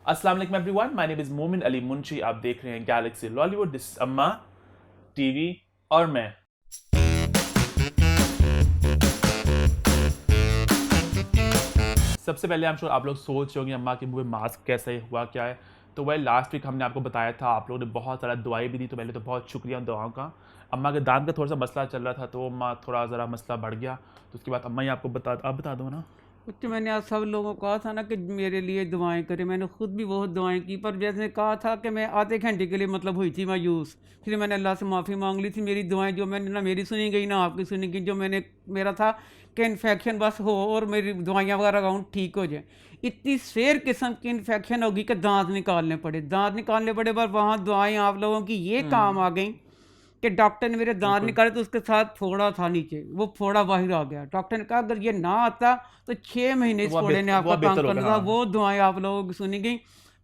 अस्सलाम वालेकुम everyone, my name is मोमिन अली मुंशी। आप देख रहे हैं गैलेक्सी लॉलीवुड, दिस अम्मा टीवी और मैं। सबसे पहले आप लोग सोच रहे होंगे अम्मा के मुंह में मास्क कैसे हुआ, क्या है। तो वह लास्ट वीक हमने आपको बताया था, आप लोगों ने बहुत सारा दुआएं भी दी, तो पहले तो बहुत शुक्रिया उन दुआओं का। अम्मा के दांत का थोड़ा सा मसला चल रहा था, तो अम्मा थोड़ा ज़रा मसला बढ़ गया, तो उसके बाद अम्मा ही आपको आप बता दो ना। कुछ मैंने आज सब लोगों को कहा था ना कि मेरे लिए दुआएं करें। मैंने खुद भी बहुत दुआएं की, पर जैसे कहा था कि मैं आधे घंटे के लिए मतलब हुई थी मायूस। फिर मैंने अल्लाह से माफ़ी मांग ली थी। मेरी दुआएं जो मैंने ना मेरी सुनी गई ना आपकी सुनी गई। जो मेरा था कि इन्फेक्शन बस हो और मेरी दवाइयाँ वगैरह अकाउंट ठीक हो जाए। इतनी सेर किस्म की इन्फेक्शन होगी कि दांत निकालने पड़े, पर वहाँ दुआएं आप लोगों की ये काम आ गई कि डॉक्टर ने मेरे दांत निकाले, तो उसके साथ फोड़ा था नीचे, वो फोड़ा बाहर आ गया। डॉक्टर ने कहा अगर ये ना आता तो 6 महीने तो इस फोड़े ने आपका वो काम बेहतर हो करना गया, था। हाँ। वो दुआएं आप लोगों की सुनी गई।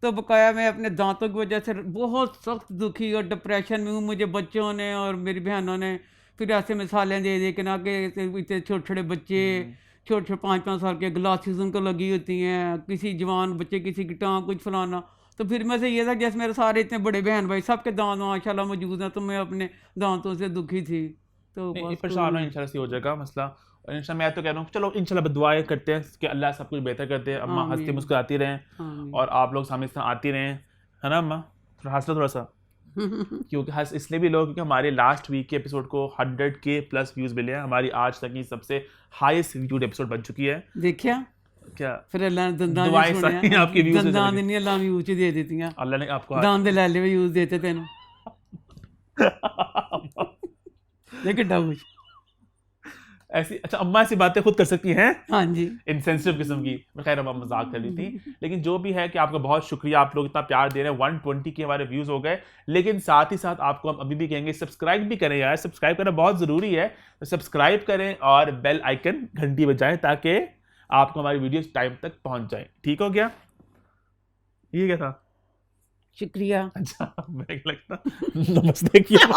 तो बकाया मैं अपने दांतों की वजह से बहुत सख्त दुखी और डिप्रेशन में हूँ। मुझे बच्चों ने और मेरी बहनों ने फिर ऐसे मिसालें दे दे के ना कि इतने छोटे छोटे बच्चे, छोटे छोटे 5-5 साल के, ग्लासेस उनको लगी होती हैं, किसी जवान बच्चे किसी की टाँग कुछ फलाना। तो फिर मैं से ये था जैसे मेरे सारे इतने बड़े बहन भाई सबके दांत माशाल्लाह मौजूद हैं, तो मैं अपने दांतों से दुखी थी। तो नहीं, बस कोई परेशान हो, नहीं। इंशाल्लाह से हो जाएगा मसला। और इंशाल्लाह मैं तो कह रहा हूँ, चलो इंशाल्लाह दुआएं करते हैं कि अल्लाह सब कुछ बेहतर करते हैं, अम्मा हंसती आमीन मुस्कुराती रहें आमीन। और आप लोग सामने से आती रहें, है ना अम्मा। थोड़ा हंस लो थोड़ा सा, क्योंकि हंस इसलिए भी लोग क्योंकि हमारे लास्ट वीक के एपिसोड को 100K प्लस व्यूज़ मिले हैं। हमारी आज तक की सबसे हाईएस्ट व्यूड एपिसोड बन चुकी है। देखिया क्या फिर अल्लाह ने दंदां नहीं दुआएं सुने, सारी आपकी व्यूज़ से दंदां चलेंगे। नहीं अल्लाह व्यूज दे देती हैं। अल्लाह ने आपको दांत दे लाले भी यूज देते तेन। लेकिन डाउच। ऐसी अच्छा अम्मा ऐसी बातें खुद कर सकती हैं, हाँ जी। इनसेंसिटिव किस्म की। मैं खैर अम्मा मजाक कर रही थी, लेकिन जो भी है कि आपका बहुत शुक्रिया, आप लोग इतना प्यार दे रहे हैं। 120 के हमारे व्यूज हो गए, लेकिन साथ ही साथ आपको हम अभी भी कहेंगे सब्सक्राइब भी करें यार। सब्सक्राइब करना बहुत जरूरी है, तो सब्सक्राइब करें और बेल आइकन घंटी बजाएं ताकि आपको हमारी वीडियोस टाइम तक पहुंच जाए। ठीक हो गया? ये क्या था? शुक्रिया। अच्छा मैं लगता नमस्ते किया।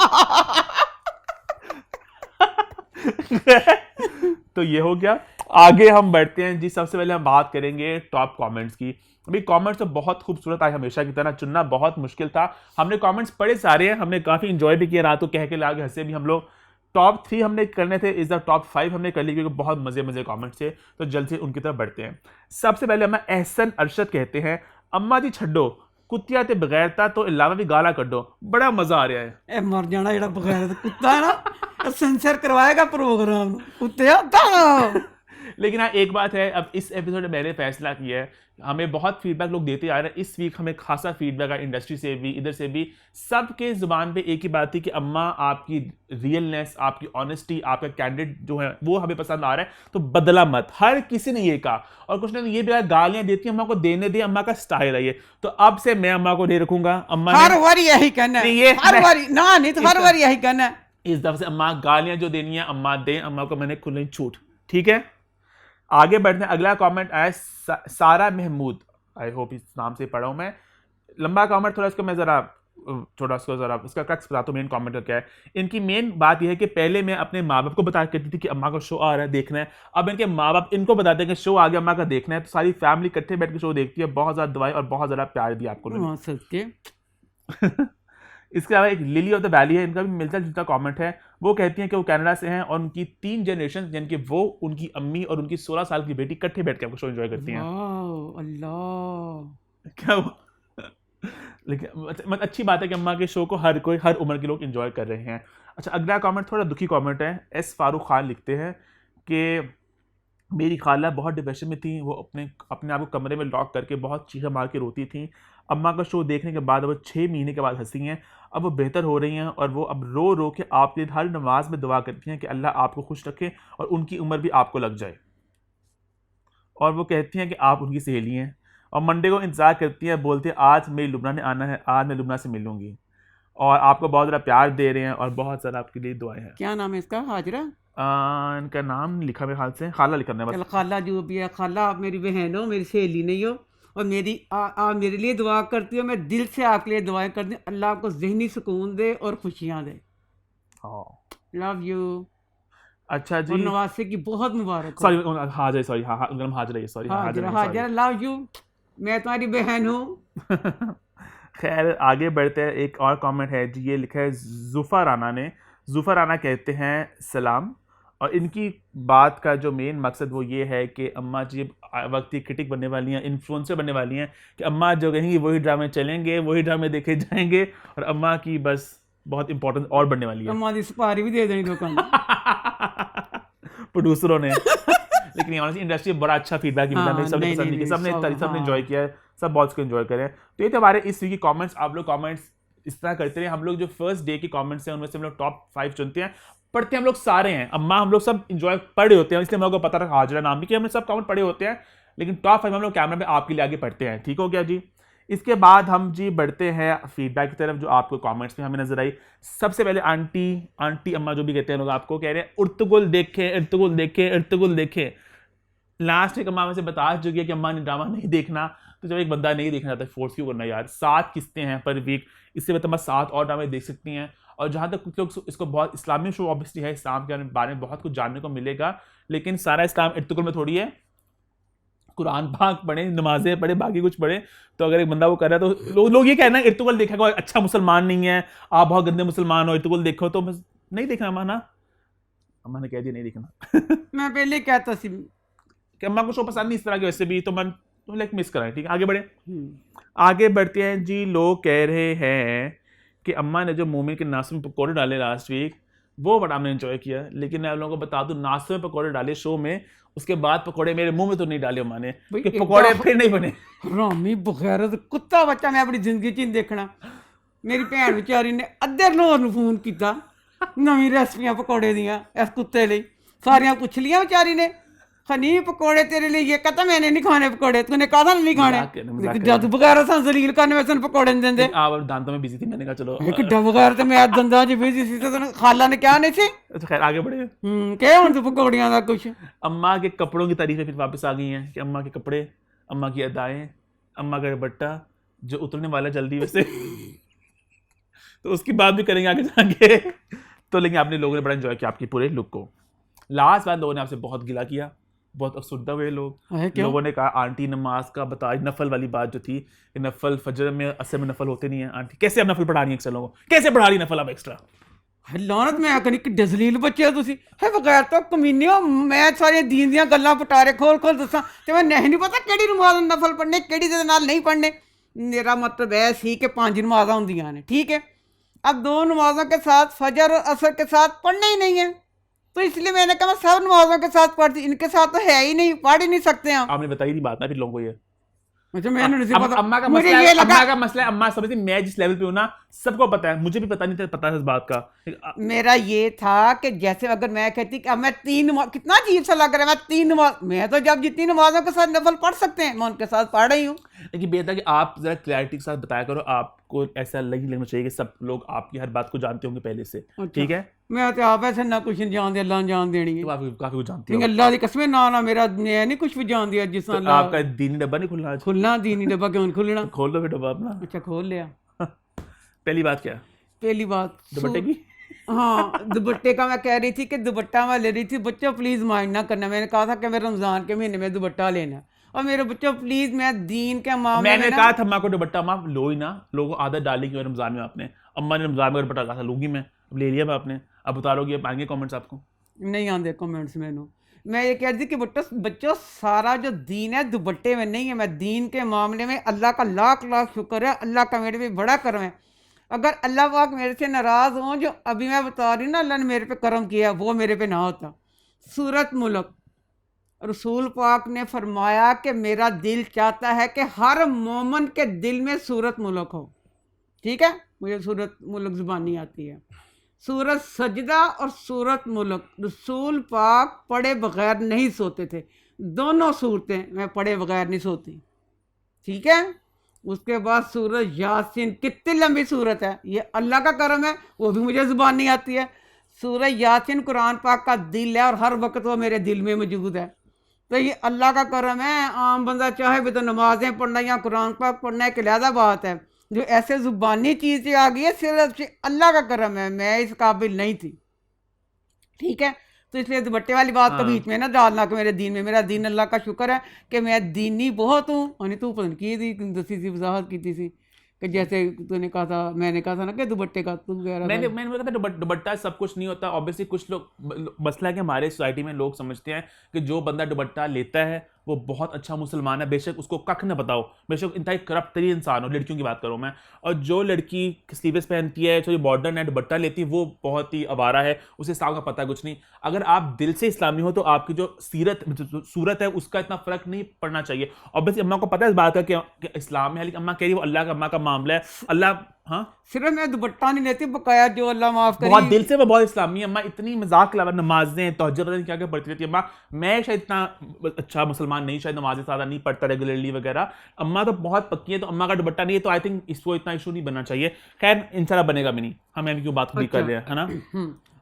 तो ये हो गया। आगे हम बढ़ते हैं जी। सबसे पहले हम बात करेंगे टॉप कमेंट्स की। अभी कमेंट्स तो बहुत खूबसूरत आए, हमेशा की तरह चुनना बहुत मुश्किल था। हमने कमेंट्स पढ़े सारे हैं, हमने काफ़ी इंजॉय भी किया, रात को कह के लागे हंसे भी हम लोग। टॉप 3 हमने करने थे, इस द टॉप 5 हमने कर ली क्योंकि बहुत मजे मजे कमेंट्स थे। तो जल्द से उनकी तरफ बढ़ते हैं। सबसे पहले हमें एहसन अरशद कहते हैं, अम्मा जी छड्डो कुत्तिया ते बगैरता तो अलावा भी गाला कड्डो, बड़ा मजा आ रहा है। ए मर जाना जेड़ा बगैर कुत्ता है ना, सेंसर करवाएगा प्रोग्राम कुत्ते आता। लेकिन हाँ एक बात है, अब इस एपिसोड में मैंने फैसला किया है, हमें बहुत फीडबैक लोग देते आ रहे हैं। इस वीक हमें खासा फीडबैक है इंडस्ट्री से भी, इधर से भी। सबके जुबान पे एक ही बात थी कि अम्मा आपकी रियलनेस, आपकी ऑनेस्टी, आपका कैंडिडेट जो है वो हमें पसंद आ रहा है, तो बदला मत। हर किसी ने ये कहा, और कुछ ने ये भी कहा गालियां देती अम्मा को देने दे, अम्मा का स्टाइल है ये। तो अब से मैं अम्मा को नहीं रखूंगा। अम्मा ने हर बार यही कहना है, ये हर बार ना नहीं तो हर बार यही कहना है। इस दफे से अम्मा गालियां जो देनी है अम्मा दें, अम्मा को मैंने खुली छूट। ठीक है, आगे बढ़ते हैं। अगला कमेंट आया सारा महमूद, आई होप इस नाम से पढ़ा हूं मैं। लंबा कमेंट, थोड़ा इसको मैं जरा इसका क्रक्स बताता हूँ मेन कमेंट का क्या है। इनकी मेन बात यह है कि पहले मैं अपने माँ बाप को बता करती थी कि अम्मा का शो आ रहा है, देखना है। अब इनके माँ बाप इनको बताते हैं कि शो आ गया, अम्मा का देखना है, तो सारी फैमिली इकट्ठे बैठ के शो देखती है। बहुत ज्यादा दुआएं और बहुत ज्यादा प्यार दिया आपको लोगों हाँ सत्य। ने। इसके अलावा एक लिली ऑफ द वैली है, इनका भी मिलता जुलता कमेंट है। वो कहती हैं कि वो कनाडा से हैं और उनकी 3 जनरेशन यानी कि वो, उनकी अम्मी और उनकी 16 साल की बेटी इकट्ठे बैठ के आपको शो एंजॉय करती हैं। वाह अल्लाह। क्या वो लेकिन मतलब अच्छी बात है कि अम्मा के शो को हर कोई, हर उम्र के लोग एंजॉय कर रहे हैं। अच्छा अगला कमेंट थोड़ा दुखी कमेंट है। एस फारूक खान लिखते हैं कि मेरी खाला बहुत डिप्रेशन में थी, वो अपने अपने आप को कमरे में लॉक करके बहुत चीखें मार के रोती थी। अम्मा का शो देखने के बाद वो 6 महीने के बाद हंसी हैं, अब वो बेहतर हो रही हैं और वो अब रो रो के आपके लिए हर नमाज में दुआ करती हैं कि अल्लाह आपको खुश रखे और उनकी उम्र भी आपको लग जाए। और वो कहती हैं कि आप उनकी सहेली हैं और मंडे को इंतज़ार करती हैं, बोलती हैं आज मेरी लुबना ने आना है, आज मैं लुबना से मिलूंगी। और आपको बहुत ज़्यादा प्यार दे रहे हैं और बहुत ज़्यादा आपके लिए दुआएं हैं। क्या नाम है इसका? हाजरा। इनका नाम लिखा मेरे ख्याल से खाला लिखा है चल बस। खाला जो भी है, खाला आप मेरी बहन हो, मेरी सहेली नहीं हो। और आप मेरे लिए दुआ करती हो, मैं दिल से आपके लिए दुआएं करती हूँ। अल्लाह आपको जहनी सुकून दे और खुशियाँ दे। हाँ लव यू। अच्छा और जी, नवासे की बहुत मुबारक हो। सॉरी हाजिर, सॉरी हाँ हाँ हाजिर है, सॉरी हाजरा हाजिर है, हाजरा सॉरी। Love you. मैं तुम्हारी बहन हूँ, खैर आगे बढ़ते हैं। एक और कमेंट है जी, ये लिखा है जुफा राना ने। जुफा राना कहते हैं सलाम, और इनकी बात का जो मेन मकसद वो ये है कि अम्मा जी वक्त की क्रिटिक बनने वाली हैं, इन्फ्लुएंसर बनने वाली हैं, कि अम्मा जो कहेंगी वही ड्रामे चलेंगे, वही ड्रामे देखे जाएंगे, और अम्मा की बस बहुत इंपॉर्टेंस और बढ़ने वाली है। अम्मा दी सुपारी भी दे देनी दुकान प्रोड्यूसरों ने। लेकिन ये ऑनेस्टली इंडस्ट्री में बड़ा अच्छा फीडबैक मिला, हाँ, मेरे सबने नहीं, पसंद नहीं, नहीं किया, सब, सबने हाँ। एंजॉय किया है, सब बहुत इसको एंजॉय करें। तो ये थे हमारे इस वीक के कमेंट्स। आप लोग कमेंट्स इस तरह करते रहे। हम लोग जो फर्स्ट डे के कमेंट्स हैं उनमें से हम लोग टॉप 5 चुनते हैं, पढ़ते हैं हम लोग सारे हैं। अम्मा हम लोग सब इंजॉय पढ़े होते हैं, इसलिए हम लोग को पता रखा हाजरा नाम भी कि हमने सब कमेंट पढ़े होते हैं, लेकिन टॉप 5 हम लोग कैमरा में आपके लिए आगे पढ़ते हैं। ठीक हो गया जी। इसके बाद हम जी बढ़ते हैं फीडबैक की तरफ, जो आपको कमेंट्स में हमें नजर आई। सबसे पहले आंटी अम्मा जो भी कहते हैं लोग, आपको कह रहे हैं उर्तुगुल देखे, इर्तुगुल देखे, इर्तुगुल देखे। लास्ट एक अम्मा में से बता चुकी है कि अम्मा ने ड्रामा नहीं देखना, तो जब एक बंदा नहीं देखना चाहता फोर्स क्यों करना यार। 7 किस्तें हैं पर वीक, इससे मतलब अम्मा 7 और ड्रामे देख सकती हैं। और जहाँ तक कुछ लोग इसको बहुत इस्लामी शो ऑब्वियसली है, इस्लाम के बारे में बहुत कुछ जानने को मिलेगा, लेकिन सारा इस्लाम इर्तुगुल में थोड़ी है। कुरान पाक पढ़े, नमाजें पढ़े, बाकी कुछ पढ़े। तो अगर एक बंदा वो कर रहा है तो लोग ये कहना है इर्तुगुल देखा कोई अच्छा मुसलमान नहीं है, आप बहुत गंदे मुसलमान हो, इर्तुगुल देखो, तो बस नहीं देखना अम्मा ना। अम्मा ने कह दिया नहीं देखना। मैं पहले कहता सी। कि अम्मा को शो पसंद नहीं इस तरह के, वैसे भी तो मन तो लाइक मिस कराए। ठीक है आगे बढ़े। हम्म। आगे बढ़ते हैं जी। लोग कह रहे हैं कि अम्मा ने जो मोमिन के नाश्ते में पकौड़े डाले लास्ट वीक, वो बड़ा हमने एंजॉय किया। लेकिन मैं आप लोगों को बता दूं, नाश्ते में पकौड़े डाले शो में, उसके बाद पकौड़े मेरे मुंह में तो नहीं डाले अम्मा ने, भाई, कि एक पकौड़े बार- फिर नहीं बने। रामी बगैरत कुत्ता बच्चा मैं अपनी जिंदगी च नहीं देखना। मेरी भैन बेचारी ने अद्धे नौर ਨੂੰ ਫੋਨ ਕੀਤਾ ਨਵੀਂ ਰੈਸਪੀਆਂ ਪਕੌੜੇ ਦੀਆਂ ਇਸ ਕੁੱਤੇ ਲਈ। ਸਾਰੀਆਂ ਪੁੱਛ ਲੀਆਂ बेचारी ने, खनी पकौड़े तेरे लिए, ये कहता मैंने नहीं खाने पकौड़े, तूने कहा था नहीं खाने, मजाक कर रहे, मजाक कर जद बगैर सन जलील करने में सन पकौड़े नहीं देंदे। आप दांतों में बिजी थी, मैंने कहा चलो। किड्डा बगैर ते मैं दंदां च बिजी सी ते खाला ने क्या नहीं सी। अच्छा खैर आगे बढ़े। क्या हुण तू पकौड़ियां दा कुछ। अम्मा के कपड़ों की तारीफें फिर वापस आ गई हैं, कि अम्मा के कपड़े, अम्मा की अदाएं, अम्मा का दुपट्टा जो उतरने वाला जल्दी वैसे। तो उसकी बात भी करेंगे आगे जाके। तो लेकिन आपने लोगों ने बड़ा एंजॉय किया आपकी पूरे लुक को। लास्ट बार लोगों ने आपसे बहुत गिला किया, बहुत अफसुर्दा हुए लोग। है क्यों? लोगों ने कहा आंटी नमाज का बता, नफल वाली बात जो थी कि नफल फजर में असर में नफल होते नहीं है, आंटी कैसे अब नफल पढ़ा रही है अक्सर लोगों को, कैसे पढ़ा रही नफल अब एक्स्ट्रा। है लानत मैं कनी कि डजलील बच्चे हो तुसी। है बगैर तो कमीने हो। मैं सारी दीन दियां गल्लां पटारे खोल खोल दसां ते मैं नहीं पता केड़ी नमाज नफल पढ़ने केड़ी दे नाल नहीं पढ़ने। मेरा मतलब है सी कि 5 नमाज़ां होंदियां ने, ठीक है। अब 2 नमाजों के साथ फजर और असर के साथ पढ़ना ही नहीं है, तो इसलिए मैंने कहा मैं सब नमाजों के साथ पढ़ती, इनके साथ तो है ही नहीं, पढ़ ही नहीं सकते हम। आपने बताई नहीं बात ना फिर लोगों को ये। मुझे मैंने नहीं पता। अम्मा का मुझे मसला ये है, लगा अम्मा का मसला है, अम्मा समझती मैं जिस लेवल पे हूं ना, सबको पता है, मुझे भी पता नहीं था, पता है इस बात का। मेरा ये था कि जैसे अगर मैं कहती कि अब मैं 3 नमाज, कितना अजीब सा लग रहा है, मैं 3 नमाज, मैं तो जब जितनी नमाजों के साथ नफल पढ़ सकते हैं मैं उनके साथ पढ़ रही हूँ। लेकिन बेहतर कि आप जरा क्लैरिटी के साथ बताया करो, आपको ऐसा नहीं लगना चाहिए कि सब लोग आपकी हर बात को जानते होंगे पहले से। ठीक है मैं तो आप ऐसे ना कुछ नहीं जानते, अल्लाह ने जान देनी है। तो आप काफी कुछ जानते नहीं, हो। अल्लाह की कसम ना ना मेरा मैं नहीं कुछ भी जान दिया जिस तो अल्लाह। आपका दीनी डब्बा नहीं खुलना आज? खुलना दीनी डब्बा क्यों नहीं खुलना? खोल दो फिर डब्बा अपना। अच्छा खोल लिया। पहली बात क्या, पहली बात दुपट्टे की? हाँ, दुपट्टे का मैं कह रही थी कि दुपट्टा मैं ले रही थी। बच्चों प्लीज़ माइंड ना करना, मैंने कहा था कि मैं रमज़ान के महीने में दुपट्टा लेना, और मेरे बच्चों प्लीज़ मैं दीन के मामले मैंने में ना, कहा था अम्मा को दुपट्टा अम्मा लो ही ना, लोगों को आदत डाली क्यों रमजान में आपने। अम्मा ने रमजान में दुपट्टा कहा था लूंगी मैं, अब ले लिया मैं आपने, अब उतारोगी, अब आएंगे कमेंट्स आपको। नहीं आते कमेंट्स मैनू। मैं ये कह रही थी कि बच्चों सारा जो दीन है दुपट्टे में नहीं है। मैं दीन के मामले में अल्लाह का लाख लाख शुक्र है, अल्लाह का मेरे पे बड़ा करम है। अगर अल्लाह पाक मेरे से नाराज़ हों, जो अभी मैं बता रही हूँ ना अल्लाह ने मेरे पे करम किया, वो मेरे पे ना होता। सूरत मुल्क, रसूल पाक ने फरमाया कि मेरा दिल चाहता है कि हर मोमन के दिल में सूरत मुल्क हो। ठीक है, मुझे सूरत मुल्क ज़ुबानी आती है। सूरत सजदा और सूरत मुल्क रसूल पाक पढ़े बगैर नहीं सोते थे। दोनों सूरतें मैं पढ़े बगैर नहीं सोती। ठीक है, उसके बाद सूरत यासीन, कितनी लंबी सूरत है, ये अल्लाह का करम है, वो भी मुझे ज़ुबान नहीं आती है। सूरत यासीन कुरान पाक का दिल है और हर वक्त वो मेरे दिल में मौजूद है। तो ये अल्लाह का करम है। आम बंदा चाहे भी तो नमाजें पढ़ना या कुरान पाक पढ़ना एक अलहदा बात है, जो ऐसे ज़ुबानी चीज़ें आ गई है सिर्फ से अल्लाह का करम है, मैं इस काबिल नहीं थी। ठीक है, तो इसलिए दुपट्टे वाली बात को हाँ। बीच में ना डालना कि मेरे दीन में, मेरा दीन अल्लाह का शुक्र है कि मैं दीनी बहुत हूँ। और तू पता नहीं की थी दसी सी वजाहत की थी कि जैसे तूने कहा था, मैंने कहा था ना कि दुपट्टे का तू कह रहा मैंने था। मैंने बोला था दुपट्टा सब कुछ नहीं होता ऑब्वियसली। कुछ लोग मसला है कि हमारे सोसाइटी में लोग समझते हैं कि जो बंदा दुपट्टा लेता है वो बहुत अच्छा मुसलमान है, बेशक उसको कख न बताओ, बेशक इंतहाई करप्ट तरीन इंसान हो, लड़कियों की बात करूं मैं। और जो लड़की स्लीवलेस पहनती है, जो मॉडर्न है, दुपट्टा लेती है, वो बहुत ही आवारा है, उसे इस्लाम का पता कुछ नहीं। अगर आप दिल से इस्लामी हो तो आपकी जो सूरत है उसका इतना फर्क नहीं पड़ना चाहिए। ऑब्वियसली अम्मा को पता है इस बात का कि इस्लाम में है, लेकिन अम्मा कह रही है वो अल्लाह का अम्मा का मामला है। अल्लाह हाँ सिर्फ मैं दुपट्टा नहीं लेती, बकाया जो अल्लाह माफ बहुत करे। दिल से, मैं बहुत इस्लामी है अम्मा, इतनी मजाक के अलावा नमाजें तहज्जुद पता नहीं क्या क्या पढ़ती रहती है अम्मा। मैं शायद इतना अच्छा मुसलमान नहीं, शायद नमाजें ज़्यादा नहीं पढ़ता रेगुलरली वगैरह। अम्मा तो बहुत पक्की है, तो अम्मा का दुपट्टा नहीं है तो आई थिंक इसको इतना इशू नहीं बनना चाहिए। खैर इंशाल्लाह बनेगा भी नहीं, हम अभी क्यों बात खुद ही कर रहे हैं, है ना।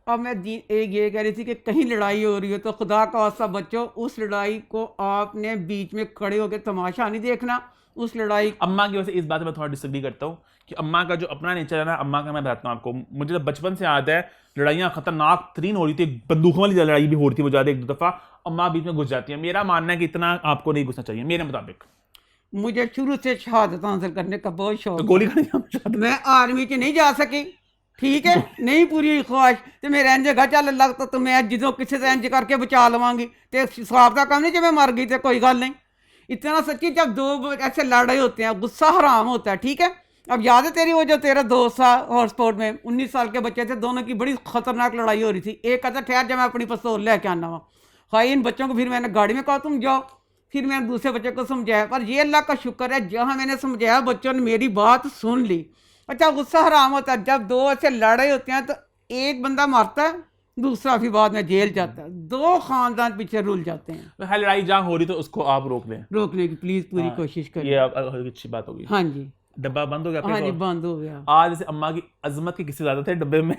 अब मैं एक ये कह रही थी कि कहीं लड़ाई हो रही हो तो खुदा का वास्ता बच्चों, उस लड़ाई को आपने बीच में खड़े होकर तमाशा नहीं देखना। उस लड़ाई अम्मा की वजह से इस बात में मैं थोड़ा डिसएग्री करता हूँ कि अम्मा का जो अपना नेचर है ना, अम्मा का मैं बताता हूँ आपको, मुझे तो बचपन से याद है लड़ाइयाँ खतरनाक तरीन हो रही थी, बंदूकों वाली लड़ाई भी हो रही थी वो ज़्यादा, एक दो दफ़ा अम्मा बीच में घुस जाती है। मेरा मानना है कि इतना आपको नहीं घुसना चाहिए मेरे मुताबिक। मुझे शुरू से शहादत हासिल करने का बहुत शौक तो था। गोली खाने का मैं आर्मी च नहीं जा सकी, ठीक है, नहीं पूरी हुई ख्वाहिश, तो मेरा इंज जगह चल लगता तो मैं जो किसी से इंज करके बचा लवांगी, तो स्वाब का काम नहीं, जब मैं मर गई तो कोई गल नहीं। इतना सच्ची, जब दो ऐसे लड़ाई होते हैं गुस्सा हराम होता है, ठीक है। अब याद है तेरी वो जो तेरा दोस्त था हॉटस्पॉट में, 19 साल के बच्चे थे, दोनों की बड़ी खतरनाक लड़ाई हो रही थी। एक कहता ठहर जब मैं अपनी पिस्तौल लेके आना हुआ। हाँ, इन बच्चों को फिर मैंने गाड़ी में कहा तुम जाओ, फिर मैंने दूसरे बच्चे को समझाया, पर ये अल्लाह का शुक्र है जहाँ मैंने समझाया बच्चों ने मेरी बात सुन ली। अच्छा, गुस्सा हराम होता है जब दो ऐसे लड़ाई होते हैं, तो एक बंदा मरता है, दूसरा फिर बाद में जेल जाता है, दो खानदान पीछे रुल जाते हैं। हर लड़ाई जहाँ हो रही तो उसको आप रोक दें। रोकने की प्लीज पूरी हाँ, कोशिश ये करें। अच्छी बात होगी। हाँ जी, डब्बा बंद हो गया हाँ जी, आपका? बंद हो गया। आज जैसे अम्मा की अजमत के किस्से ज्यादा थे डब्बे में।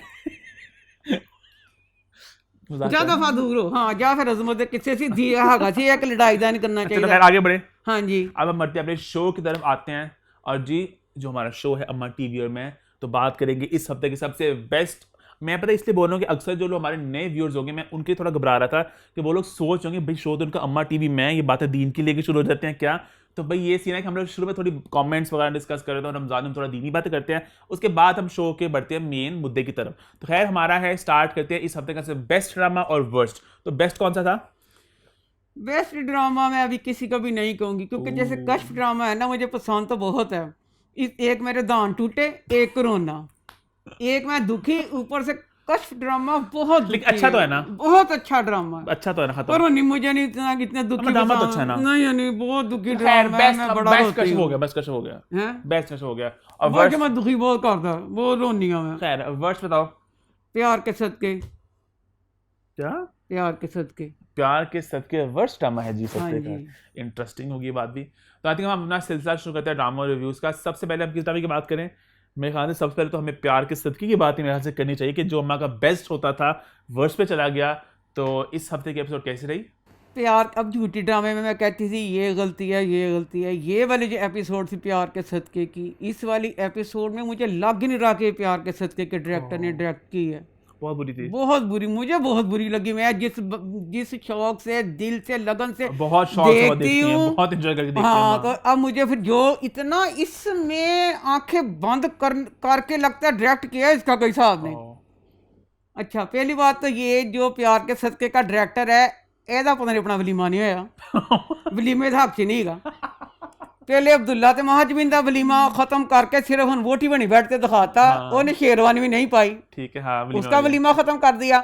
मजाक जा कर रहे दफा हैं। दूर हो। हाँ, जा फिर अजमत किसी सी धी हागा सी एक लड़ाई दा नहीं करना अच्छा तो चाहिए। खैर आगे बढ़े। हाँ जी, अब हम बढ़ते हैं अपने शो की तरफ आते हैं। और जी, जो हमारा शो है अम्मा टीवी और मैं, तो बात करेंगे इस हफ्ते के सबसे बेस्ट। मैं पता है इसलिए बोल रहा हूँ कि अक्सर जो लोग हमारे नए व्यूअर्स होंगे, मैं उनके लिए थोड़ा घबरा रहा था कि वो लोग सोच होंगे भाई शो तो उनका अम्मा टीवी में, ये बातें दीन की लेके शुरू हो जाते हैं क्या। तो भाई ये सीन है कि हम लोग शुरू में थोड़ी कमेंट्स वगैरह डिस्कस कर रहे थे और रमजान में थोड़ा दीनी बातें करते हैं, उसके बाद हम शो के बढ़ते हैं मेन मुद्दे की तरफ। तो खैर हमारा है, स्टार्ट करते हैं इस हफ्ते का सबसे बेस्ट ड्रामा और वर्स्ट। तो बेस्ट कौन सा था? बेस्ट ड्रामा मैं अभी किसी को भी नहीं कहूँगी, क्योंकि जैसे कश्फ ड्रामा है ना, मुझे पसंद तो बहुत है। एक मेरे दांत टूटे, एक कोरोना, एक मैं दुखी, ऊपर से कश्फ ड्रामा बहुत लेकिन दुखी अच्छा तो है ना? बहुत अच्छा ड्रामा है। अच्छा तो है ना खत्म? पर नहीं, मुझे नहीं इतने दुखी ड्रामा तो पसंद- अच्छा है ना? नहीं नहीं, बहुत दुखी खैर ड्रामा है, बेस्ट मैं बड़ा बेस्ट रोती कश्फ हो हूँ। गया, बेस्ट कश्फ हो गया, हैं? बेस्ट कश्फ हो गया। और वो वर्स्ट? कि मैं दुखी बहुत करता, बहुत रोनी हूँ मैं। खैर वर्स्ट बताओ। प्यार के सदके, क्या? प्यार के सदके। प्यार के सदके वर्स्ट ड्रामा है जी हाँ सत्य जी। का। इंटरेस्टिंग होगी ये बात भी। तो आई थिंक हम अपना सिलसिला शुरू करते हैं ड्रामा रिव्यूज का। सबसे पहले हम किस ड्रामे की बात करें? मेरे ख्याल से सबसे पहले तो हमें प्यार के सदके की बात ही मेरे ख्याल से करनी चाहिए कि जो अम्मा का बेस्ट होता था वर्स्ट पे चला गया। तो इस हफ्ते की एपिसोड कैसी रही? प्यार, अब झूठी ड्रामे में मैं कहती थी ये गलती है, ये गलती है। ये वाली जो एपिसोड थी प्यार के सदके की, इस वाली एपिसोड में मुझे लग ही नहीं रहा कि प्यार के सदके के डायरेक्टर ने डायरेक्ट की है। बहुत बुरी थी। बहुत बुरी, मुझे बहुत बुरी लगी। मैं जिस शौक से, दिल से, लगन से बहुत शौक से वो देखती देखती हैं, हूँ। बहुत एंजॉय करके देखती हैं हाँ, अम्मा। तो अब मुझे फिर जो इतना इसमें आंखें बंद करके लगता है डायरेक्ट किया है, इसका कोई हिसाब नहीं। अच्छा, पहली बात तो ये जो प्यार के सदके का डायरेक्टर है, एदा पता नहीं अपना वलीमा नहीं होया, वलीमे का हक च नहीं गा। पहले अब्दुल्ला ते महाजबीन का वलीमा खत्म करके सिर्फ हम वोटी बनी बैठते दिखाता, हाँ। उन्हें शेरवानी भी नहीं पाई, ठीक है, हाँ उसका वलीमा खत्म कर दिया।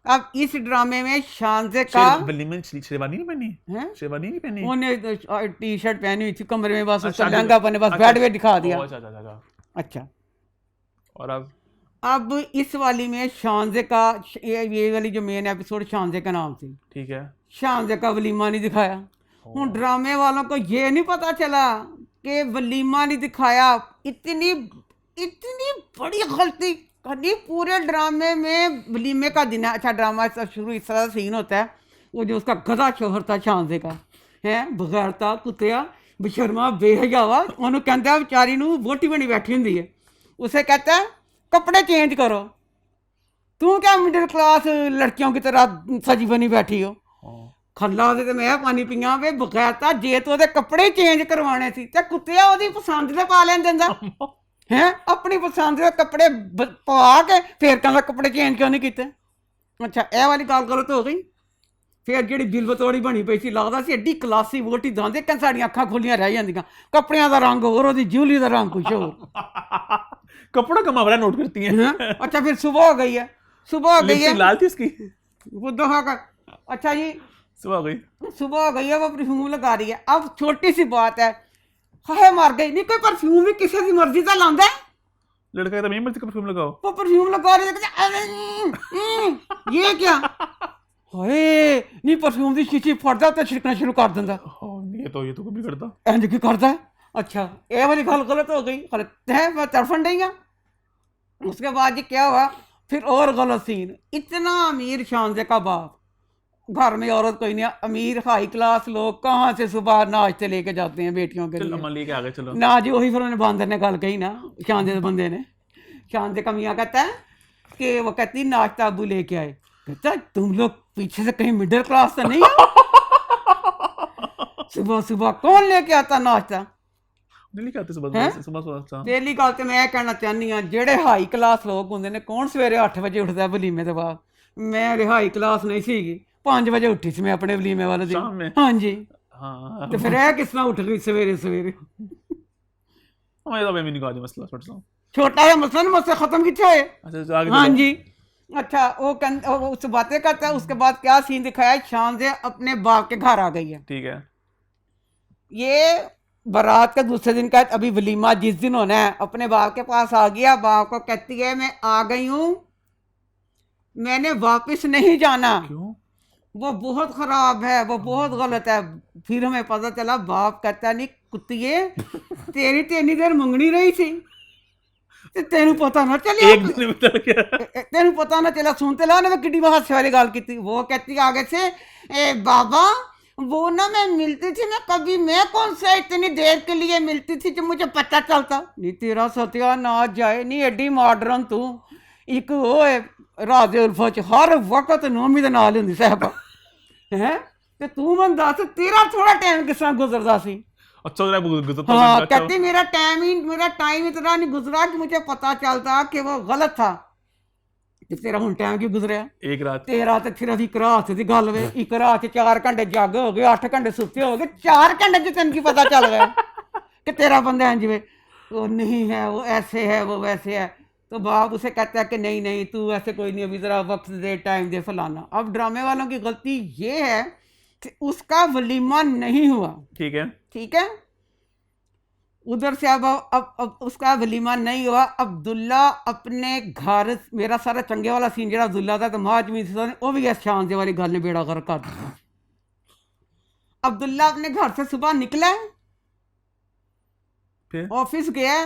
अब इस ड्रामे में शानजे का वलीमे में शेरवानी नहीं पहनी? हैं? शेरवानी नहीं पहनी? उन्हें टी शर्ट पहनी हुई थी, कमरे में बस उसका अच्छा, लहंगा पहने, बस अच्छा, बेड पे दिखा दिया। अच्छा अच्छा अच्छा। अच्छा, और अब इस वाली में शानजे का, ये वाली जो मेन एपिसोड शानजे का नाम थी, ठीक है। शानजे का वलीमा नहीं दिखाया। हूँ ड्रामे वालों को ये नहीं पता चला कि वलीमा नहीं दिखाया। इतनी इतनी बड़ी गलती कभी पूरे ड्रामे में। वलीमे का दिन है, अच्छा ड्रामा शुरू इस तरह सीन होता है, वो जो उसका गधा शोहर था शानजे का, है बगैरता कुत्तिया बेशर्मा बेहयावा, उन्होंने कहता है बेचारी नू वोटी बनी बैठी होंगी है, उसे कहता है कपड़े चेंज करो, तू क्या मिडिल क्लास लड़कियों की तरह सजी बनी बैठी हो हाँ। खल्ला ਦੇ ਤੇ ਮੈਂ ਪਾਣੀ ਪੀਆਂ ਵੇ ਬਗੈਰਤਾ ਜੇ ਤੂੰ ਉਹਦੇ ਕੱਪੜੇ ਚੇਂਜ ਕਰਵਾਉਣੇ ਸੀ ਤੇ ਕੁੱਤਿਆ ਉਹਦੀ ਪਸੰਦ ਦੇ ਪਾ ਲੈਣ ਦਿੰਦਾ ਹੈ ਆਪਣੀ ਪਸੰਦ ਦੇ ਕੱਪੜੇ ਪਵਾ ਕੇ ਫੇਰ ਕਹਿੰਦਾ ਕੱਪੜੇ ਚੇਂਜ ਕਿਉਂ ਨਹੀਂ ਕੀਤੇ ਅੱਛਾ ਇਹ ਵਾਲੀ ਗੱਲ ਗਲਤ ਹੋ ਗਈ ਫਿਰ ਜਿਹੜੀ ਦਿਲ ਬਤੌੜੀ ਬਣੀ ਪਈ ਸੀ ਲੱਗਦਾ ਸੀ ਐਡੀ ਕਲਾਸੀ ਵੋਟੀ ਦਾਂਦੇ ਕਿ ਸਾਡੀਆਂ ਅੱਖਾਂ ਖੁੱਲੀਆਂ ਰਹਿ ਜਾਂਦੀਆਂ ਕੱਪੜਿਆਂ ਦਾ ਰੰਗ ਹੋਰ ਉਹਦੀ ਜੂਲੀ ਦਾ ਰੰਗ ਕੁਛ ਹੋਰ कपड़ों का मामला नोट करती हैं। अच्छा फिर सुबह हो गई है सुबह हो गई है लिपस्टिक लाल थी उसकी। वो दोहा का अच्छा जी सुबह हो गई। सुबह हो गई है वो परफ्यूम लगा रही है अब छोटी सी बात है हाय मर गई नहीं कोई परफ्यूम भी किसी की मर्जी का लांदा है लड़का कहता मेरी मर्जी का परफ्यूम लगाओ। वो परफ्यूम लगा रही है ये क्या हाय नहीं परफ्यूम की शीशी फटदा तो छिड़कना शुरू कर दिंदा ये तो कभी करता इंज की करदा अच्छा ये वाली गल गलत हो गई गलत है मैं तड़फन रही हूँ उसके बाद जी क्या हुआ फिर और गलत सीन इतना अमीर शानजे का बाप घर में औरत कोई नहीं अमीर हाई क्लास लोग कहाँ से सुबह नाश्ते लेके जाते हैं बेटियों के लिए लेके आगे चलो ना जी वही फिर उन्होंने बांदर ने गल कही ना शानजे बंदे ने शानजे का मियाँ कहता है कि वो कहती नाश्ता अबू लेके आए कहता तुम लोग पीछे से कहीं मिडिल क्लास तो नहीं हो सुबह सुबह कौन लेके आता नाश्ता दिल्ली आते सुबह डेली गल तो मैं कहना चाहनी हाँ जेडे हाई क्लास लोग होंगे ने कौन सवेरे 8 बजे उठता वलीमे के बाद मैं हाई क्लास नहीं सी 5 बजे उठी सी मैं अपने वलीमे वाले दिन हाँ जी तो फिर किस तरह उठ गई सवेरे सवेरे छोटा है मसला मुझसे खत्म कितना है हाँ जी अच्छा वो उस बातें करता है उसके बाद क्या सीन दिखाया शान से अपने बाप के घर आ गई है ठीक है ये बारात का दूसरे दिन का अभी वलीमा जिस दिन होना है अपने बाप के पास आ गया बाप को कहती है मैं आ गई हूँ मैंने वापस नहीं जाना क्यों वो बहुत खराब है वो बहुत गलत है फिर हमें पता चला बाप कहता नहीं कुत्तिए तेरी तो इतनी देर मंगनी रही थी तेन पता ना चलिया एक दिन में तेन पता ना चला सुनते ला ना किड्डी हादसे वाली गल की वो कहती आगे से ए बाबा वो ना मैं मिलती थी ना कभी मैं कौन सा इतनी देर के लिए मिलती थी जो मुझे पता चलता नहीं तेरा सत्या ना जाए नहीं एडी मॉडर्न तू एक वो है राजे उल्फा च हर वक्त नौमी दे नाल हुंदी साहबा हैं ते तू मन दस तेरा थोड़ा टाइम किस तरह गुजरदा सी अच्छा गुजरता हाँ कहती मेरा टाइम इतना नहीं गुजरा कि मुझे पता चलता कि वो गलत था तेरा हुण टाइम क्यों गुजरिया एक रात तेरा तो सिर्फ एक रात की गल वे एक रात 4 घंटे जग हो गए 8 घंटे सुते हो गए 4 घंटे च तेन की पता चल गया कि तेरा बंदा है जिवे वो नहीं है वो ऐसे है वो वैसे है तो बाप उसे कहता है कि नहीं नहीं तू ऐसे कोई नहीं अभी ज़रा वक्त दे टाइम दे फलाना अब ड्रामे वालों की गलती ये है कि उसका वलीमा नहीं हुआ ठीक है उधर से अब उसका वलीमा नहीं हुआ अब्दुल्ला अपने घर मेरा सारा चंगे वाला सीन जो अब्दुल्ला था तो महाजमी वो भी शान से वाली गल ने बेड़ा कर दिया अब्दुल्ला अपने घर से सुबह निकला ऑफिस गया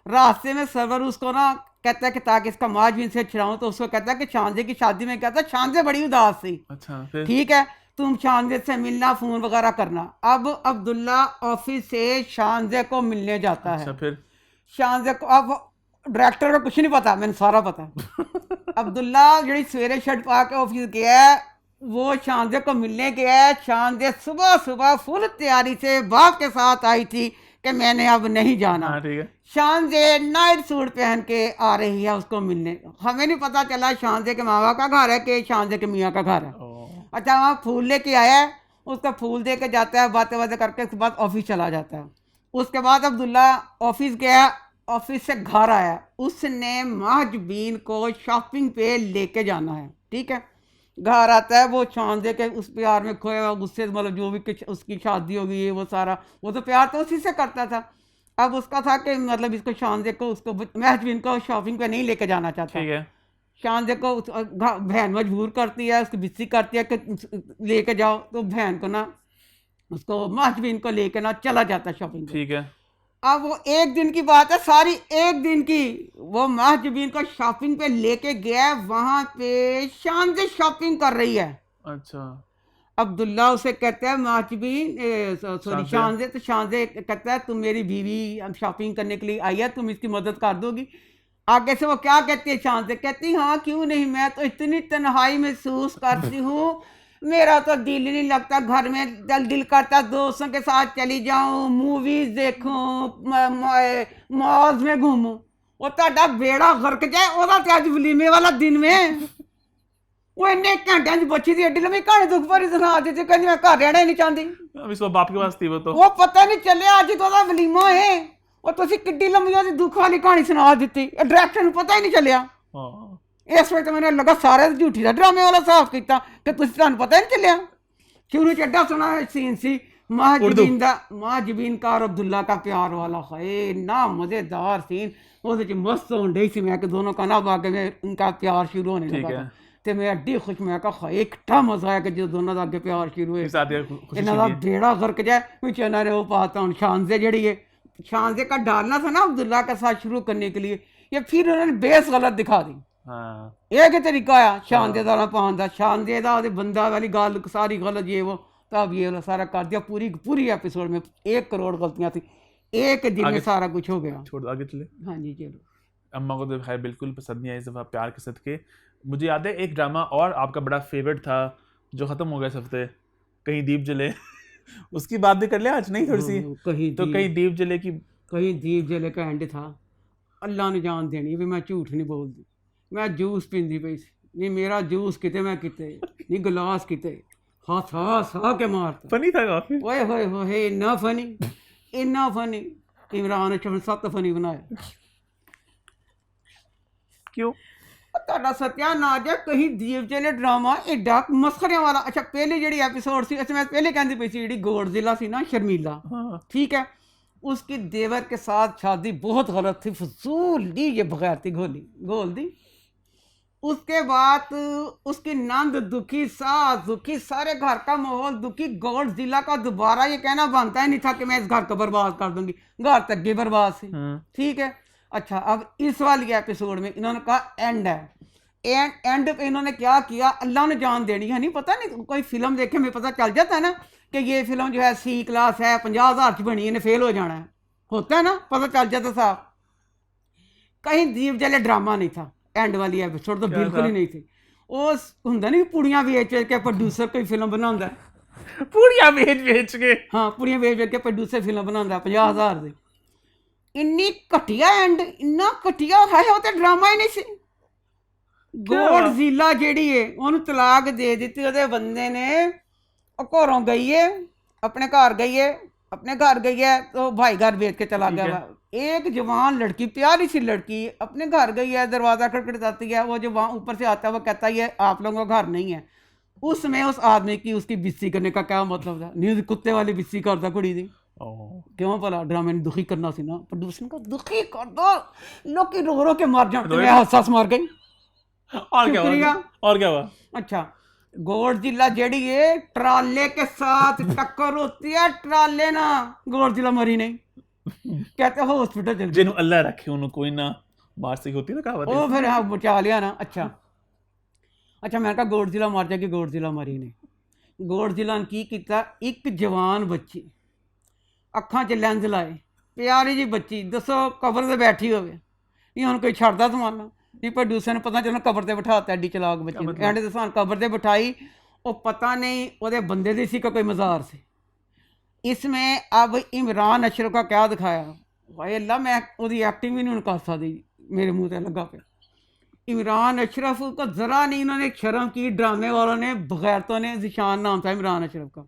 रास्ते में सर्वर उसको ना कहता है कि ताकि इसका महाजमीन से छिड़ाऊं तो उसको कहता है कि शानजे की शादी में कहता है शानजे बड़ी उदास थी अच्छा ठीक है तुम शानजे से मिलना फोन वगैरह करना अब अब्दुल्ला ऑफिस से शानजे को मिलने जाता है फिर शानजे को अब डायरेक्टर को कुछ नहीं पता मैंने सारा पता अब्दुल्ला जी सवेरे शर्ट पा के ऑफिस गया वो शानजे को मिलने गया शानजे सुबह सुबह फुल तैयारी से बाप के साथ आई थी कि मैंने अब नहीं जाना शानजे नाइट सूट पहन के आ रही है उसको मिलने हमें नहीं पता चला शानजे के माँ बाप का घर है कि शानजे के मियाँ का घर है अच्छा वहाँ फूल लेके आया है उसका फूल दे के जाता है बातें बातें करके उसके बाद ऑफिस चला जाता है उसके बाद अब्दुल्ला ऑफिस गया ऑफिस से घर आया उसने महजबीन को शॉपिंग पे लेके जाना है ठीक है घर आता है वो शानजे के उस प्यार में खोया हुआ गुस्से से मतलब जो भी कुछ उसकी शादी हो गई है वो सारा वो तो प्यार तो उसी से करता था अब उसका था कि मतलब इसको शानजे को उसको महजबीन को शॉपिंग पे नहीं लेके जाना चाहता ठीक है शानजे को बहन मजबूर करती है उसकी बिस्सी करती है कि लेके जाओ तो बहन को ना उसको महजबीन को लेके ना चला जाता है शॉपिंग ठीक है अब वो एक दिन की बात है सारी एक दिन की वो महजबीन को शॉपिंग पे लेके गया वहां पे शानजे शॉपिंग कर रही है अच्छा अब्दुल्ला उसे कहता है महजबीन सॉरी शानजे तो शानजे कहता है तुम मेरी बीवी शॉपिंग करने के लिए आई है तुम इसकी मदद कर दोगी आगे से वो क्या कहती है शान से, कहती हाँ क्यों नहीं, मैं तो इतनी तन्हाई महसूस करती हूँ, मेरा तो दिल ही नहीं लगता घर में, दिल करता दोस्तों के साथ चली जाऊं, मूवीज देखूं, मॉल्स में घूमूं। वो ਤੁਹਾਡਾ बेड़ा गर्क जाए ਉਹਦਾ ਤੇ ਅੱਜ ਵਲੀਮੇ ਵਾਲਾ ਦਿਨ में वो इन्ने घंटे बच्ची दी एडी लम्मी कहानी दुख भरी सुना दी, कहती मैं घर रहना ही नहीं चाहती। अब इसको बाप के पास थी वो तो। वो पता नहीं चलिया अज तो ਉਹਦਾ ਵਲੀਮਾ है, ਉਹ ਤੁਸੀਂ ਕਿੱਡੀ ਲੰਮੀ ਉਹਦੀ ਦੁੱਖ ਵਾਲੀ ਕਹਾਣੀ ਸੁਣਾ ਦਿੱਤੀ, ਡਾਇਰੈਕਟਰ ਨੂੰ ਪਤਾ ਹੀ ਨਹੀਂ ਚੱਲਿਆ। ਹਾਂ ਇਸ ਵੇਲੇ ਮੈਨੂੰ ਲੱਗਾ ਸਾਰੇ ਝੂਠੀ ਦਾ ਡਰਾਮੇ ਵਾਲਾ ਸਾਫ਼ ਕੀਤਾ ਕਿ ਤੁਸੀਂ, ਤੁਹਾਨੂੰ ਪਤਾ ਹੀ ਨਹੀਂ ਚੱਲਿਆ। ਸ਼ੁਰੂ ਚ ਐਡਾ ਸੋਹਣਾ ਸੀਨ ਸੀ महाजबीन ਦਾ, महाजबीन कार अब्दुल्ला का प्यार वाला, है ना मज़ेदार सीन। ਉਹਦੇ ਚ मस्त होने डई सी मैं कि दोनों का ना आगे में उनका प्यार शुरू होने लगा था, ਤੇ ਮੈਂ ਐਡੀ ਖੁਸ਼, ਮੈਂ ਕਿਹਾ ਹਾਏ ਕਿੱਡਾ ਮਜ਼ਾ ਆਇਆ ਕਿ ਜਦੋਂ ਦੋਨਾਂ ਦਾ ਅੱਗੇ ਪਿਆਰ ਸ਼ੁਰੂ ਹੋਏ। ਇਹਨਾਂ ਦਾ ਬੇੜਾ ਗਰਕ ਜਾਏ ਵਿੱਚ ਇਹਨਾਂ ਨੇ वो पाता हूँ शानजे जड़ी है, शानजे का डालना था ना अब्दुल्ला के साथ शुरू करने के लिए, ये फिर उन्होंने बेस गलत दिखा दी। ਇਹ ਕਿ ਤਰੀਕਾ ਆ शानजे ਦਾ ਨਾ ਪਾਉਣ ਦਾ, शानजे ਦਾ ਉਹਦੇ ਬੰਦਾ वाली गल सारी गलत, ये वो तब ये वाला सारा कर दिया। पूरी एपिसोड में 1 करोड़ गलतियां थी, एक दिन में सारा कुछ हो गया। छोड़ आगे चले। हाँ जी चलो। अम्मा को तो खैर बिल्कुल पसंद नहीं आई इस दफ़ा प्यार के सदके। मुझे याद है एक ड्रामा और आपका बड़ा फेवरेट था जो ख़त्म हो गया इस हफ्ते, कहीं दीप जले उसकी बात भी कर ले आज, नहीं थोड़ी सी कहीं दीप जले की, कहीं दीप जले का एंड था। अल्लाह ने जान देनी भी मैं झूठ नहीं बोलती, मैं जूस पींदी पई सी, नहीं मेरा जूस किते मैं किते, नहीं गिलास किते, हाथ हा के मारता। फनी था काफी। ओए होए होए इन्ना फनी इमरान अशरफ 7 फनी बनाया। क्यों? ਤੁਹਾਡਾ ਸਤਿਆਨਾਸ਼ ਹੈ, ਕਹੀਂ ਦੀਪ ਚਲੇ ਡਰਾਮਾ ਐਡਾ ਮਸਖਰਿਆਂ ਵਾਲਾ। ਅੱਛਾ ਪਹਿਲੀ ਜਿਹੜੀ ਐਪੀਸੋਡ ਸੀ, ਅੱਛਾ मैं पहले कहती पई सी ਜਿਹੜੀ गोडजिला सी ना शर्मिला, ठीक है, उसकी देवर के साथ शादी बहुत गलत थी, फजूल दी ये बगैरती गोल दी। उसके बाद उसकी नंद दुखी, सास दुखी, सारे घर का माहौल दुखी। गोडजिला का दोबारा ये कहना बनता ही नहीं था कि मैं इस घर को बर्बाद कर दूंगी, घर तक भी बर्बाद सी, ठीक है। अच्छा अब इस वाली एपिसोड में इन्होंने कहा एंड है, एंड पे इन्होंने क्या किया, अल्लाह ने जान देनी है। नहीं पता नहीं कोई फिल्म देखे में पता चल जाता है ना कि ये फिल्म जो है C क्लास है, 50,000 की बनी, इन्हें फेल हो जाना है, होता है ना, पता चल जाता साहब। कहीं दीप जले ड्रामा नहीं था, एंड वाली एपिसोड तो बिल्कुल ही नहीं थी। वो होंगे नहीं पुड़ियाँ बेच के प्रोड्यूसर कोई फिल्म बनाता है, पूड़ियाँ बेच के, हाँ पुड़ियाँ बेच के प्रोड्यूसर फिल्म बनाता 50,000 की। इन्नी घटिया एंड, इन्ना घटिया है वो तो ड्रामा ही नहीं सी। गोडजिला जेड़ी है उन्होंने तलाक दे दी, ਉਹਦੇ ਬੰਦੇ ਨੇ घरों गई है, अपने घर गई है तो भाई घर बेच के चला गया। एक जवान लड़की, प्यारी सी लड़की अपने घर गई है, दरवाज़ा खटखटाती है, वो जवान ऊपर से आता है, वो कहता है आप लोगों का घर नहीं है। उसमें उस आदमी की उसकी बिस्सी करने का क्या मतलब था? न्यूज़ कुत्ते वाली बिस्सी करता कुड़ी दी, क्यों भला ड्रामे ने दुखी करना सी ना, प्रोड्यूसर को दुखी कर दो, लोग रो रो के मर जाते, मैं हंस मर गई। और क्या हुआ? अच्छा गोडजिला जेडी है ट्राले के साथ टक्कर होती है, ट्राले ना, गोडजिला मरी नहीं, कहते हॉस्पिटल चल जिन्हों अल्लाह रखे उन्होंने कोई ना मार सही होती ना कहावत, वो फिर हाँ बचा लिया ना। अच्छा मैं कहा गोडजिला मर जाएगी, गोडजिला मरी नहीं। गोडजिला ने की किया, एक जवान बच्ची ਅੱਖਾਂ 'ਚ ਲੈਂਸ ਲਾਏ, ਪਿਆਰੀ ਜੀ ਬੱਚੀ, ਦੱਸੋ ਕਬਰ 'ਤੇ ਬੈਠੀ ਹੋਵੇ, ਨਹੀਂ ਹੁਣ ਕੋਈ ਛੱਡਦਾ ਜ਼ਮਾਨਾ नहीं, प्रोड्यूसर ने पता चलो कबर से बिठाता एडी चलाक बच्चे, एंड तो सान कबर से बिठाई, वो पता नहीं वो बंदे दी सी का कोई मज़ार से। इसमें अब इमरान अशरफ का क्या दिखाया, भाई अल्लाह मैं उसकी एक्टिंग भी नहीं कर सकती, मेरे मुँह से लगा पे। इमरान अशरफ को ज़रा नहीं इन्होंने शर्म की, ड्रामे वालों ने, बगैरतों ने, ज़िशान नाम था इमरान अशरफ का,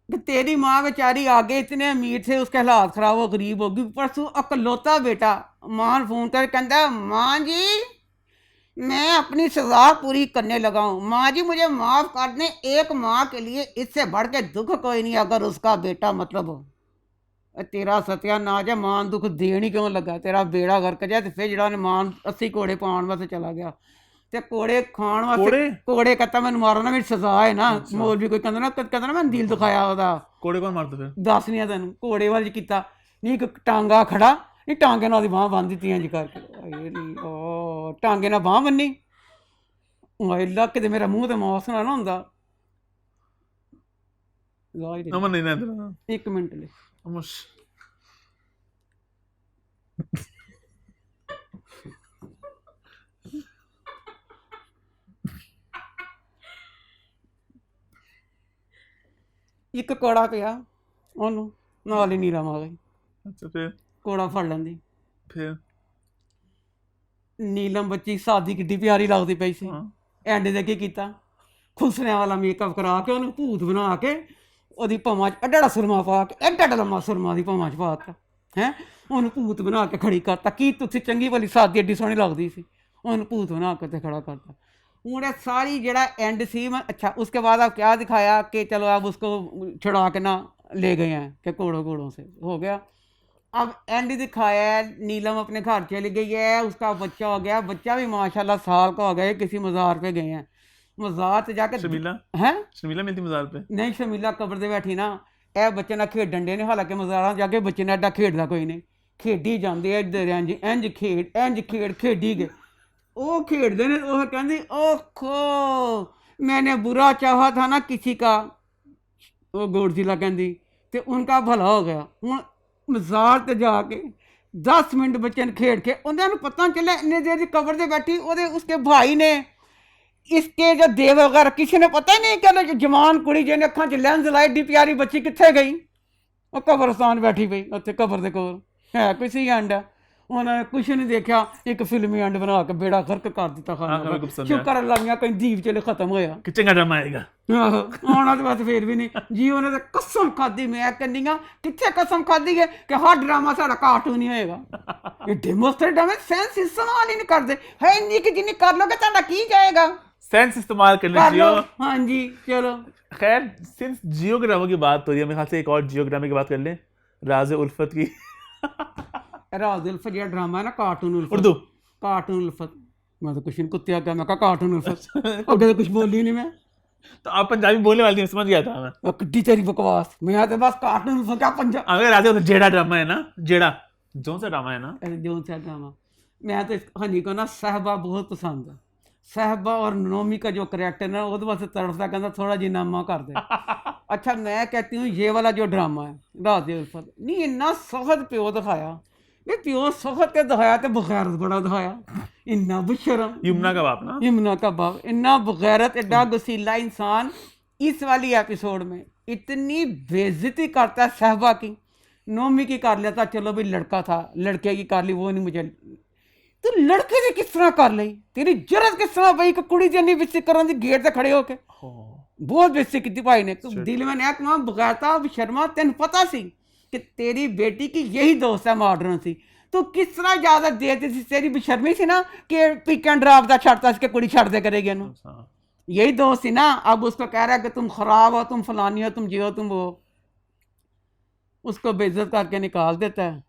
कि तेरी माँ बेचारी आगे इतने अमीर थे, उसके हालात ख़राब हो, गरीब होगी, परसों अकलौता बेटा मां फ़ोन कर कहता माँ जी मैं अपनी सज़ा पूरी करने लगा हूँ, माँ जी मुझे माफ़ कर दें, एक माँ के लिए इससे बढ़ के दुख कोई नहीं अगर उसका बेटा मतलब हो। तेरा सत्यानाश है, मां दुख देन ही क्यों लगा, तेरा बेड़ा गर्क जाए। तो फिर जो मां 80 घोड़े पाने वास्ते चला गया, ते घोड़े खाण वास्ते, घोड़े कहता मैंने मारना मेरी सज़ा है ना, मोल भी कोई कहता ना मैं दिल दिखाया ਉਹਦਾ। घोड़े कौन मारता फिर? दस नहीं तेन घोड़े वाल किया नहीं, एक टांगा खड़ा नहीं, टांगे नाल बांह बन दी जी करके, टांगे नाल बांह बन्नी, ला कि मेरा मूँह तो मास ना होंदा। एक मिनट ले ਇੱਕ ਕੋੜਾ ਪਿਆ ਉਹਨੂੰ ਨਾਲ ਹੀ ਨੀਰਾ ਮਾਰ ਗਈ, अच्छा फिर ਕੋੜਾ ਫੜ ਲੈਂਦੀ। फिर ਨੀਲਮ ਬੱਚੀ ਸਾਦੀ ਕਿੱਡੀ ਪਿਆਰੀ ਲੱਗਦੀ ਪਈ ਸੀ। हाँ ਐਂਡ ਦੇ ਕੀ ਕੀਤਾ, ਖੁਸਰਿਆਂ ਵਾਲਾ ਮੇਕਅਪ ਕਰਾ ਕੇ ਉਹਨੂੰ ਭੂਤ ਬਣਾ ਕੇ ਉਹਦੀ ਭਵਾਂ 'ਚ ਐਡਾ ਸੁਰਮਾ ਪਾ ਕੇ, ਐਡਾ ਲੰਮਾ ਸੁਰਮਾ ਦੀ ਭਵਾਂ 'ਚ ਪਾ ਦਿੱਤਾ ਹੈਂ, ਉਹਨੂੰ ਭੂਤ ਬਣਾ ਕੇ ਖੜੀ ਕਰਤਾ। ਕੀ ਤੁਸੀਂ ਚੰਗੀ ਭਲੀ ਸਾਦੀ ਐਡੀ ਸੋਹਣੀ ਲੱਗਦੀ ਸੀ, ਉਹਨੂੰ ਭੂਤ बना के खड़ा करता। उन्हें सारी जड़ा एंड सी में अच्छा उसके बाद अब क्या दिखाया कि चलो अब उसको छुड़ा के ना ले गए हैं कि कोड़ों से हो गया। अब एंड दिखाया है नीलम अपने घर चली गई है, उसका बच्चा हो गया, बच्चा भी माशाल्लाह साल का हो गया, किसी मज़ार पे गए हैं, मज़ार से जाके शर्मिला हैं शर्मिला मिलती मज़ार पे नहीं शर्मिला कबर से बैठी ना, ਇਹ ਬੱਚੇ ਨਾਲ ਖੇਡਣ ਦੇ ਨੇ, ਹਾਲਾਂਕਿ ਮਜ਼ਾਰਾਂ ਜਾ ਕੇ ਬੱਚੇ ਨਾਲ ਐਡਾ ਖੇਡਦਾ ਕੋਈ ਨਹੀਂ, ਖੇਡੀ ਜਾਂਦੇ ਇੱਧਰ ਇੰਜ ਖੇਡ ਖੇਡੀ ਗਏ। ਉਹ ਖੇਡਦੇ ਨੇ, ਉਹ ਕਹਿੰਦੀ ਓਖੋ मैंने बुरा चाहा था ना किसी का, ਉਹ ਗੋਡਜ਼ਿਲਾ ਕਹਿੰਦੀ, ਤੇ ਉਨਕਾ ਭਲਾ ਹੋ ਗਿਆ। ਹੁਣ ਮਜ਼ਾਰ ਤੇ ਜਾ ਕੇ 10 ਮਿੰਟ ਬੱਚੇ ਨੂੰ ਖੇਡ ਕੇ ਉਹਨਾਂ ਨੂੰ ਪਤਾ ਚੱਲਿਆ ਇੰਨੇ ਦੇਰ ਦੀ ਕਬਰ ਤੇ ਬੈਠੀ ਉਹਦੇ ਉਸਕੇ ਭਾਈ ਨੇ इसके जो देव वगैरह किसी ने पता ही नहीं कि जो जवान कुड़ी जिन्हें अखा च लेंस लाई डी प्यारी बच्ची कितने गई, वो कब्रस्तान बैठी पई उत्थे कबर दे कोल है किसी एंड, उन्होंने कुछ नहीं देखा, एक फिल्मी एंड बना के बेड़ा गर्क कर दिता खाना। शुक्र अल्लाह मियां कहीं दीप चले खत्म होया, कि चंगा ड्रामा आएगा आहो आना तो बस फिर भी नहीं जी, उन्हें तो कसम खादी, मैं कहनी हाँ कितने कसम खादी है कि हर ड्रामा साड़ा कार्टून ही होएगा। ये डेमोस्ट्रेट ड्रामे सेंस इस्तेमाल ही नहीं करते है, इन्नी की जिन्नी कर लोगे ताड़ा की जाएगा, सेंस इस्तेमाल कर कर लो। लीजिए। हाँ जी चलो खैर सिंस जियोग्रामा की बात हो रही है, मेरे ख्याल से एक और जियोग्रामा की बात कर लें, राज उल्फत की राज उल्फत जो ड्रामा है ना, कार्टून उल्फत, उर्दू कार्टून उल्फत, मैं तो कुछ नहीं कुत्ते क्या मैं कहा कार्टून उल्फत अगर तो कुछ बोली नहीं मैं, तो आप पंजाबी बोलने वाली थी, समझ गया था मैं। वो किड्डी तेरी बकवास, मैं तो बस कार्टून उल्फत क्या पंजाब अगर राज उल्फत जेड़ा ड्रामा है ना, जेड़ा जोन सा ड्रामा है ना, जो सा ड्रामा, मैं तो हनी को ना साहबा बहुत पसंद है। साहबा और नोमी का जो करैक्टर है वो वास्ते तड़फता, कहता थोड़ा जी नामा कर दे। अच्छा मैं कहती हूँ ये वाला जो ड्रामा है राज उल्फत, नहीं इन्ना सख्त प्यो दिखाया, ये प्यो सख्त के दिखाया तो बगैरत बड़ा दिखाया, इन्ना बेशरम यमुना का बाप ना, यमुना का बाप, इन्ना बगैरत एडा गसीला इंसान। इस वाली एपिसोड में इतनी बेइज्जती करता है साहबा की, नोमी की कर लेता, चलो भाई लड़का था, लड़के की कर ली, वो नहीं मुझे, तू लड़के ने किस तरह कर ली, तेरी जरूरत किस तरह भाई कुड़ी जनी बेइज्जती करन दी गेट ते खड़े होके, बहुत बेइज्जती की भाई ने। तो दिल में नैक मां बगैरता शर्मा, तेन पता सी कि तेरी बेटी की यही दोस्त है मॉडर्न सी, तो किस तरह इजाजत देती थी, तेरी बेशर्मी सी ना कि पिक एंड ड्रॉप दा छड़ता इसके कुड़ी छड़ दे करेगी ना, यही दोस्त थी ना। अब उसको कह रहा है कि तुम खराब हो, तुम फलानी हो, तुम जियो, तुम वो, उसको बेइज्जत करके निकाल देता है।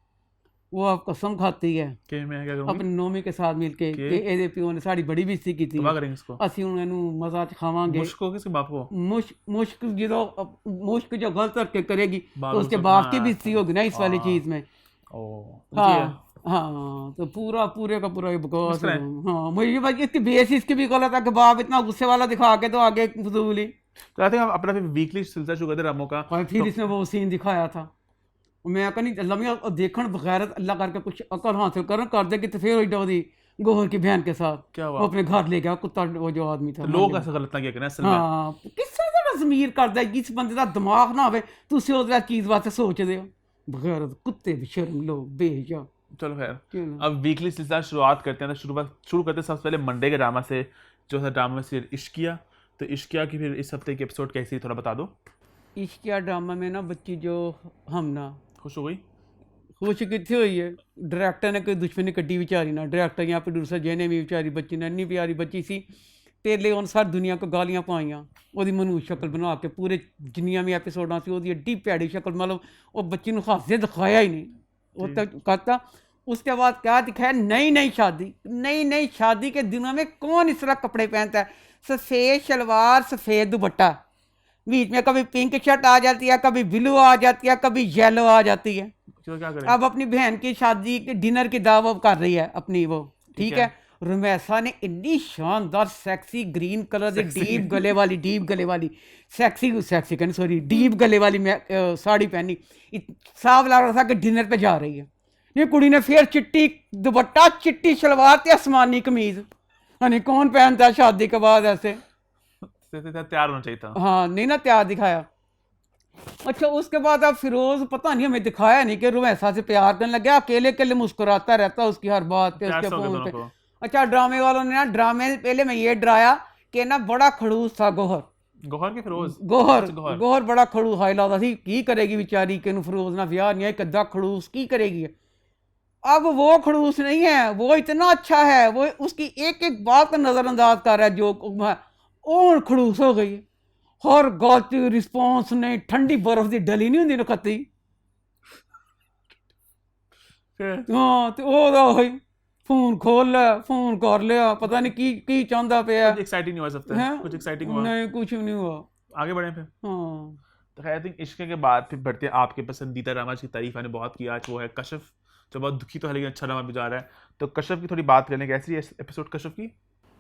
वो अब कसम खाती है कि मैं क्या करूंगी अपनी नोमी के साथ मिलके कि ਇਹਦੇ ਪਿਓ ਨੇ ਸਾਡੀ ਬੜੀ ਬੇਇੱਜ਼ਤੀ ਕੀਤੀ, तबाह करेंगे इसको, ਅਸੀਂ ਹੁਣ ਇਹਨੂੰ ਮਜ਼ਾ ਚ ਖਾਵਾਂਗੇ। मुश्क को किसके बाप को, मुश्क जो गलत हरकत करेगी बाप तो उसके उसको- बाप की हाँ, बेइज्जती होगी ना इस वाली हाँ। चीज में। ओ हाँ हाँ तो पूरे का पूरा ये बकवास मुश्किल है। है। हाँ मुझे भाई इसकी बेस इसकी भी गलत है कि बाप इतना गुस्से वाला दिखा के तो आगे फजूली, तो आई थिंक हम अपना फिर वीकली सिलसिला शुरू करते हैं रामों का। और फिर इसने वो सीन दिखाया था, मैं कहनी लम्बी देखण बगैरत अल्लाह करके कुछ अकल हासिल कर देगी तो फिर वही दी गोहर की बहन के साथ क्या वो हुआ, अपने घर ले गया कुत्ता, वो जो आदमी था। तो लोग ऐसा गलत ना किया करें असल में। हाँ किस तरह का ज़मीर करदा है, जिस बंदे का दिमाग ना होवे तुसी उस चीज़ वास्ते सोचदे हो, बगैरत कुत्ते बेशर्म लोग बेजा। चलो खैर चलो। अब वीकली सिलसिला शुरुआत करते हैं, तो शुरू करते हैं सबसे पहले मंडे के ड्रामा से, जो था ड्रामा में से इश्किया। तो इश्किया की फिर इस हफ्ते की एपिसोड कैसी थोड़ा बता दो। इश्किया ड्रामा में ना बच्ची जो हमना खुश हो गई, खुश कितने हुई है, डायरैक्टर ने कोई दुश्मनी कड्डी बेचारी ना, डायरैक्टर या प्रोड्यूसर जिन्हें भी बेचारी बच्ची ने इन्नी प्यारी बच्ची सी, पहले उन सारी दुनिया को गालियां पाइयां, ਉਹਦੀ ਮਨੂਸ਼ ਸ਼ਕਲ ਬਣਾ ਕੇ ਪੂਰੇ ਜਿੰਨੀਆਂ ਵੀ ਐਪੀਸੋਡਾਂ ਸੀ ਉਹਦੀ ਏਡੀ ਭੈੜੀ ਸ਼ਕਲ, मतलब ਉਹ ਬੱਚੀ ਨੂੰ ਹਾਸੇ ਦਿਖਾਇਆ ही नहीं, वो तक कहता। उसके बाद क्या दिखाया, नई शादी के दिनों में कौन इस तरह कपड़े पहनता है, सफ़ेद शलवार सफ़ेद दुपट्टा, बीच में कभी पिंक शर्ट आ जाती है, कभी ब्लू आ जाती है, कभी येलो आ जाती है। चलो क्या करें। अब अपनी बहन की शादी के डिनर की दावत कर रही है अपनी वो, ठीक है। रुमैसा ने इतनी शानदार सेक्सी ग्रीन कलर की डीप गले वाली सेक्सी कहनी सॉरी डीप गले वाली साड़ी पहनी, साफ लग रहा था कि डिनर पे जा रही है। ये कुड़ी ने फिर चिट्टी दुपट्टा, चिट्टी शलवार ते आसमानी कमीज, यानी कौन पहनता है शादी के बाद ऐसे। तैयार होना चाहिए था। हाँ नहीं ना तैयार दिखाया। अच्छा उसके बाद अब फिरोज पता नहीं हमें दिखाया नहीं कि रुमैसा से प्यार करने लग गया, अकेले अकेले मुस्कुराता रहता उसकी हर बात पे, प्यार उसके से हो गया फोन दोनों पे। को। अच्छा ड्रामे वालों ने ना ड्रामे से पहले मैं ये डराया कि ना बड़ा खड़ूस था गोहर। गौहर के फिरोज। गोहर अच्छा गौहर। गोहर बड़ा खड़ूस हाई लादा थी की करेगी बेचारी के फिरोज ना ब्याह नहीं है कद्दा खड़ूस की करेगी। अब वो खड़ूस नहीं है, वो इतना अच्छा है, वो उसकी एक एक बात का नजरअंदाज कर रहा है जो और खड़ूस हो गई। हर गलती रिस्पॉन्स नहीं, ठंडी बर्फ की डली नहीं होंगी नखत्ती। फिर हाँ तो वो फोन खोल लिया, फोन कर लिया, पता नहीं की चाहता पे कुछ एक्साइटिंग नहीं हुआ इस हफ्ते, है। कुछ एक्साइटिंग हुआ? नहीं कुछ भी नहीं हुआ। आगे बढ़े फिर। हाँ तो खैर आई थिंक इश्क के बाद फिर बढ़ते हैं आपके पसंदीदा ड्रामा की तारीफ मैंने बहुत की आज, वो है कशफ, जो बहुत दुखी तो है लेकिन अच्छा ड्रामा भी जा रहा है। तो कशफ की थोड़ी बात करें, कैसी है एपिसोड कशफ की?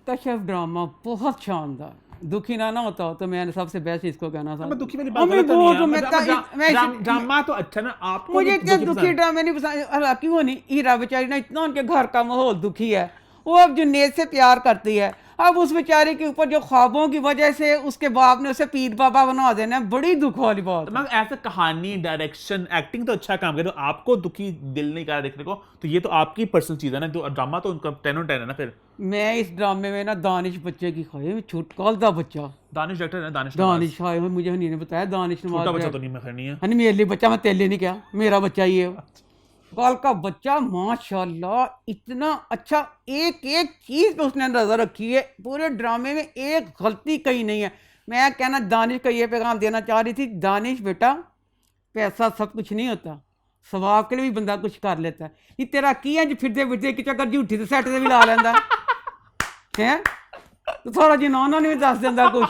कश्यप ड्रामा बहुत शानदार। दुखी ना होता हो तो मैंने सबसे बेस्ट इसको कहना था। मैं दुखी वाली बात हमें गलत तो वो नहीं तो है, मैं ड्रामा तो अच्छा ना, आपको मुझे जो इतने दुखी दुखी पसंद। ड्रामे नहीं पसंद। हालांकि वो नहीं, हीरा बेचारी ना इतना उनके घर का माहौल दुखी है, वो अब जुनेद से प्यार करती है, अब उस बेचारे के ऊपर जो ख्वाबों की वजह से उसके बाप ने उसे पीर बाबा बना देना है, बड़ी दुख वाली बात तो है। मैं ऐसा कहानी डायरेक्शन एक्टिंग तो अच्छा काम करे, तो आपको दुखी दिल नहीं करा देखने को, तो ये तो आपकी पर्सनल चीज है ना, तो ड्रामा तो उनका 10/10 है ना फिर। मैं इस ड्रामे में ना दानिश बच्चे की खाई, छोटा बच्चा दानिश डायरेक्टर है, दानिश नवाज। दानिश खाए, मुझे हनी ने बताया दानिश नवाज छोटा बच्चा है। तो नहीं मैं नहीं है। हनी मेरे लिए बच्चा, मैं तेरे लिए नहीं क्या, मेरा बच्चा ही है। कल का बच्चा माशाल्लाह इतना अच्छा, एक एक चीज पे उसने नजर रखी है, पूरे ड्रामे में एक गलती कहीं नहीं है। मैं कहना दानिश को ये पैगाम देना चाह रही थी, दानिश बेटा पैसा सब कुछ नहीं होता, सवाब के लिए भी बंदा कुछ कर लेता है। ये तेरा की है जो फिरते फिरते कि चक्कर झूठी तो सैट से भी ला लेंदा है, तो थोड़ा जिन्ना उन्होंने भी दस देंदा कुछ